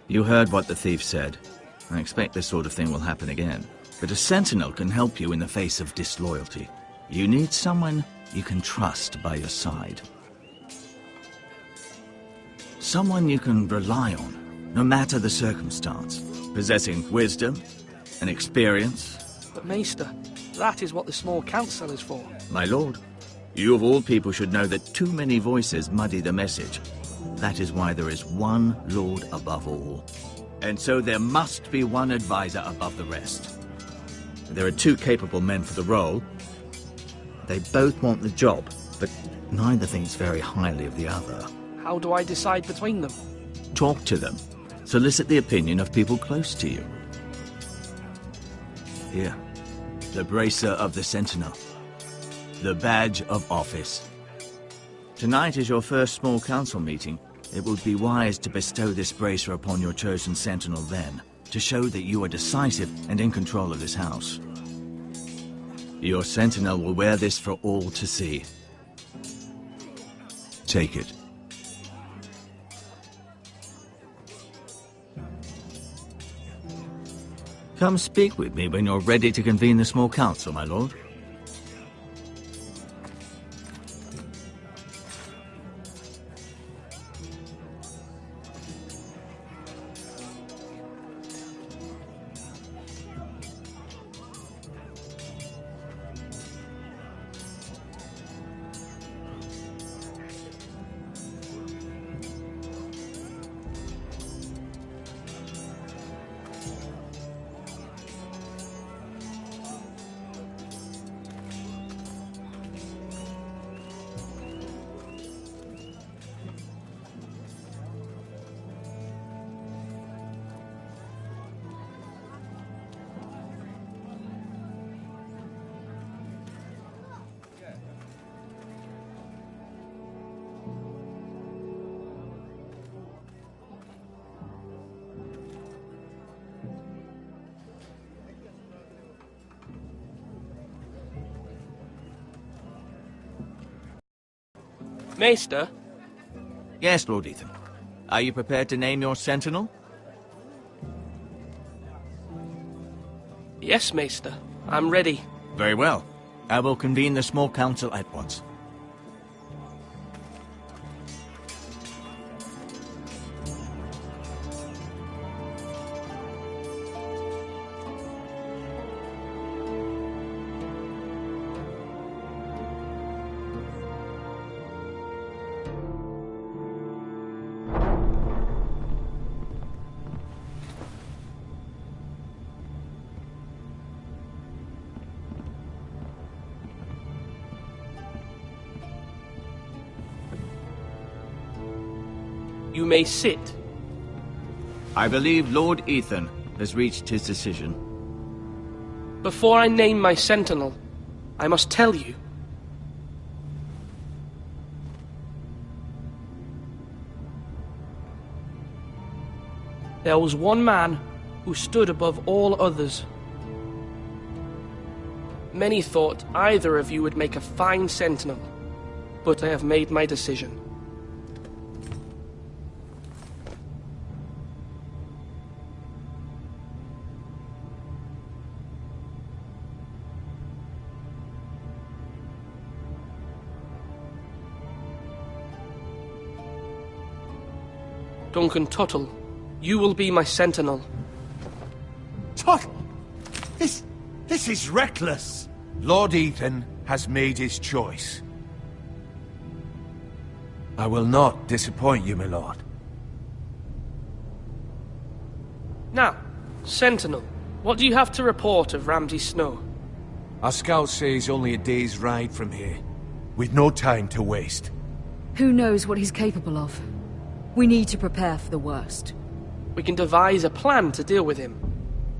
You heard what the thief said. I expect this sort of thing will happen again. But a sentinel can help you in the face of disloyalty. You need someone you can trust by your side. Someone you can rely on, no matter the circumstance. Possessing wisdom and experience. But Maester, that is what the small council is for. My lord, you of all people should know that too many voices muddy the message. That is why there is one lord above all. And so there must be one advisor above the rest. There are 2 capable men for the role. They both want the job, but neither thinks very highly of the other. How do I decide between them? Talk to them. Solicit the opinion of people close to you. Here, the bracer of the Sentinel. The badge of office. Tonight is your first small council meeting. It would be wise to bestow this bracer upon your chosen Sentinel then, to show that you are decisive and in control of this house. Your Sentinel will wear this for all to see. Take it. Come speak with me when you're ready to convene the small council, my lord. Maester? Yes, Lord Ethan. Are you prepared to name your sentinel? Yes, Maester. I'm ready. Very well. I will convene the small council at once. You may sit. I believe Lord Ethan has reached his decision. Before I name my sentinel, I must tell you. There was one man who stood above all others. Many thought either of you would make a fine sentinel, but I have made my decision. Duncan Tuttle, you will be my sentinel. Tuttle! This is reckless! Lord Ethan has made his choice. I will not disappoint you, my lord. Now, sentinel, what do you have to report of Ramsay Snow? Our scouts say he's only a day's ride from here. We've no time to waste. Who knows what he's capable of? We need to prepare for the worst. We can devise a plan to deal with him.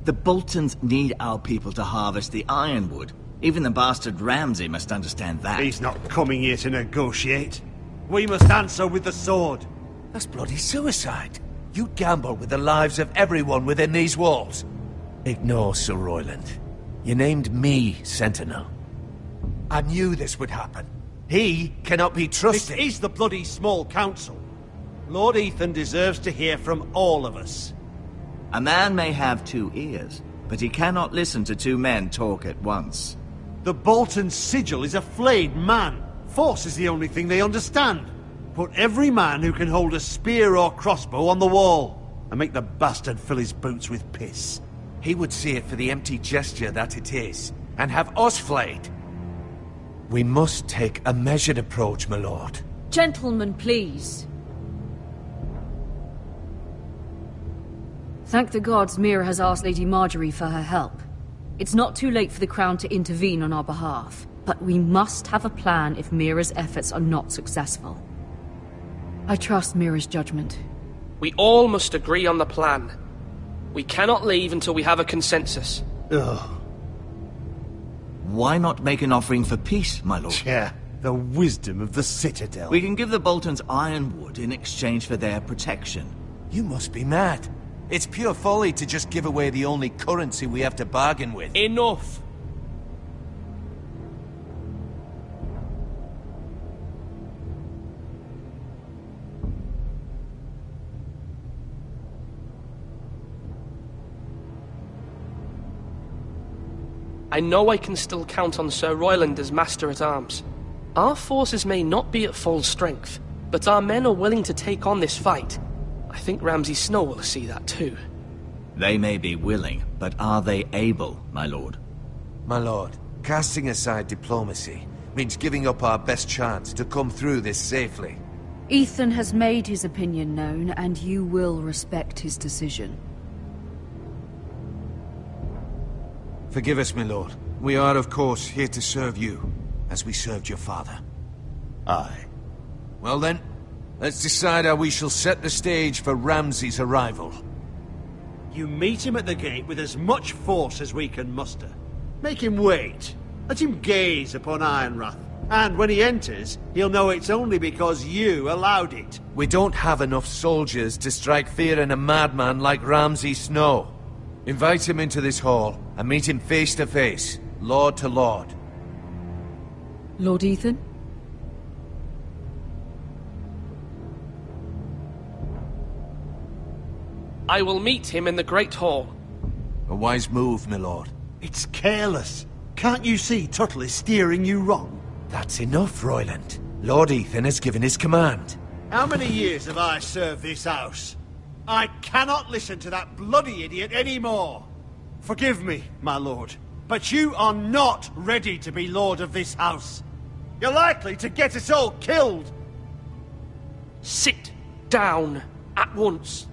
The Boltons need our people to harvest the ironwood. Even the bastard Ramsay must understand that. He's not coming here to negotiate. We must answer with the sword. That's bloody suicide. You gamble with the lives of everyone within these walls. Ignore Sir Royland. You named me Sentinel. I knew this would happen. He cannot be trusted. This is the bloody small council. Lord Ethan deserves to hear from all of us. A man may have two ears, but he cannot listen to two men talk at once. The Bolton sigil is a flayed man. Force is the only thing they understand. Put every man who can hold a spear or crossbow on the wall, and make the bastard fill his boots with piss. He would see it for the empty gesture that it is, and have us flayed. We must take a measured approach, my lord. Gentlemen, please. Thank the gods Mira has asked Lady Marjorie for her help. It's not too late for the Crown to intervene on our behalf, but we must have a plan if Mira's efforts are not successful. I trust Mira's judgment. We all must agree on the plan. We cannot leave until we have a consensus. Ugh. Why not make an offering for peace, my lord? Yeah, the wisdom of the Citadel. We can give the Boltons ironwood in exchange for their protection. You must be mad. It's pure folly to just give away the only currency we have to bargain with. Enough! I know I can still count on Sir Royland as Master-at-Arms. Our forces may not be at full strength, but our men are willing to take on this fight. I think Ramsay Snow will see that too. They may be willing, but are they able, my lord? My lord, casting aside diplomacy means giving up our best chance to come through this safely. Ethan has made his opinion known, and you will respect his decision. Forgive us, my lord. We are, of course, here to serve you, as we served your father. Aye. Well then, let's decide how we shall set the stage for Ramsay's arrival. You meet him at the gate with as much force as we can muster. Make him wait. Let him gaze upon Ironrath. And when he enters, he'll know it's only because you allowed it. We don't have enough soldiers to strike fear in a madman like Ramsay Snow. Invite him into this hall and meet him face to face, lord to lord. Lord Ethan? I will meet him in the Great Hall. A wise move, my lord. It's careless. Can't you see Tuttle is steering you wrong? That's enough, Royland. Lord Ethan has given his command. How many years have I served this house? I cannot listen to that bloody idiot anymore. Forgive me, my lord, but you are not ready to be lord of this house. You're likely to get us all killed. Sit down at once.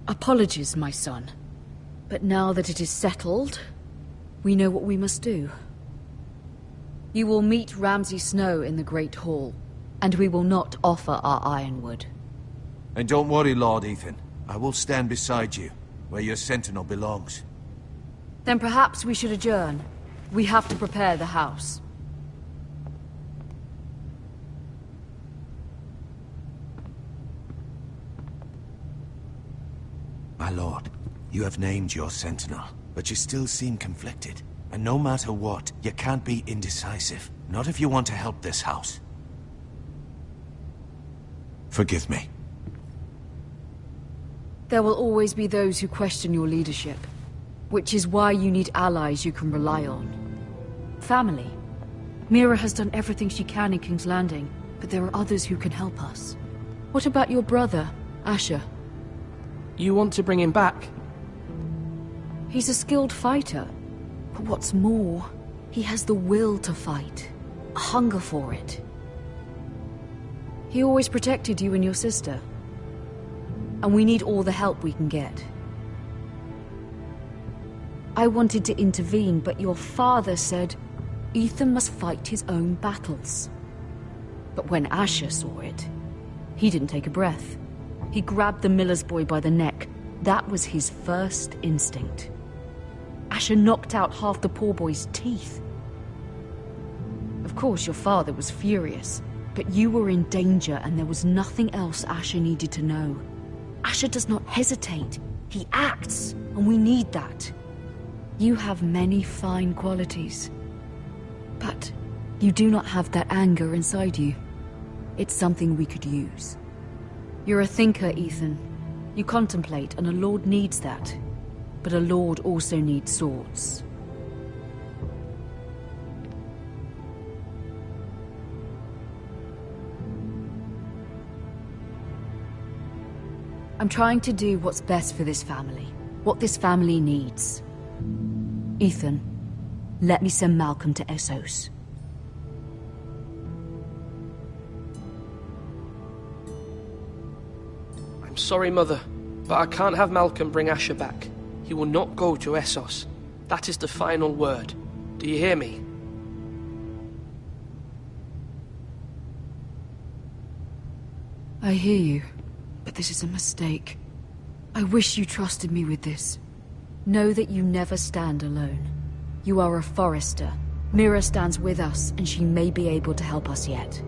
Apologies, my son. But now that it is settled, we know what we must do. You will meet Ramsay Snow in the Great Hall, and we will not offer our ironwood. And don't worry, Lord Ethan. I will stand beside you, where your sentinel belongs. Then perhaps we should adjourn. We have to prepare the house. My lord, you have named your sentinel, but you still seem conflicted. And no matter what, you can't be indecisive. Not if you want to help this house. Forgive me. There will always be those who question your leadership, which is why you need allies you can rely on. Family. Mira has done everything she can in King's Landing, but there are others who can help us. What about your brother, Asher? You want to bring him back? He's a skilled fighter. But what's more, he has the will to fight. A hunger for it. He always protected you and your sister. And we need all the help we can get. I wanted to intervene, but your father said Ethan must fight his own battles. But when Asher saw it, he didn't take a breath. He grabbed the miller's boy by the neck. That was his first instinct. Asher knocked out half the poor boy's teeth. Of course, your father was furious, but you were in danger and there was nothing else Asher needed to know. Asher does not hesitate. He acts, and we need that. You have many fine qualities, but you do not have that anger inside you. It's something we could use. You're a thinker, Ethan. You contemplate, and a lord needs that. But a lord also needs swords. I'm trying to do what's best for this family. What this family needs. Ethan, let me send Malcolm to Essos. I'm sorry, Mother, but I can't have Malcolm bring Asher back. He will not go to Essos. That is the final word. Do you hear me? I hear you, but this is a mistake. I wish you trusted me with this. Know that you never stand alone. You are a Forester. Mira stands with us, and she may be able to help us yet.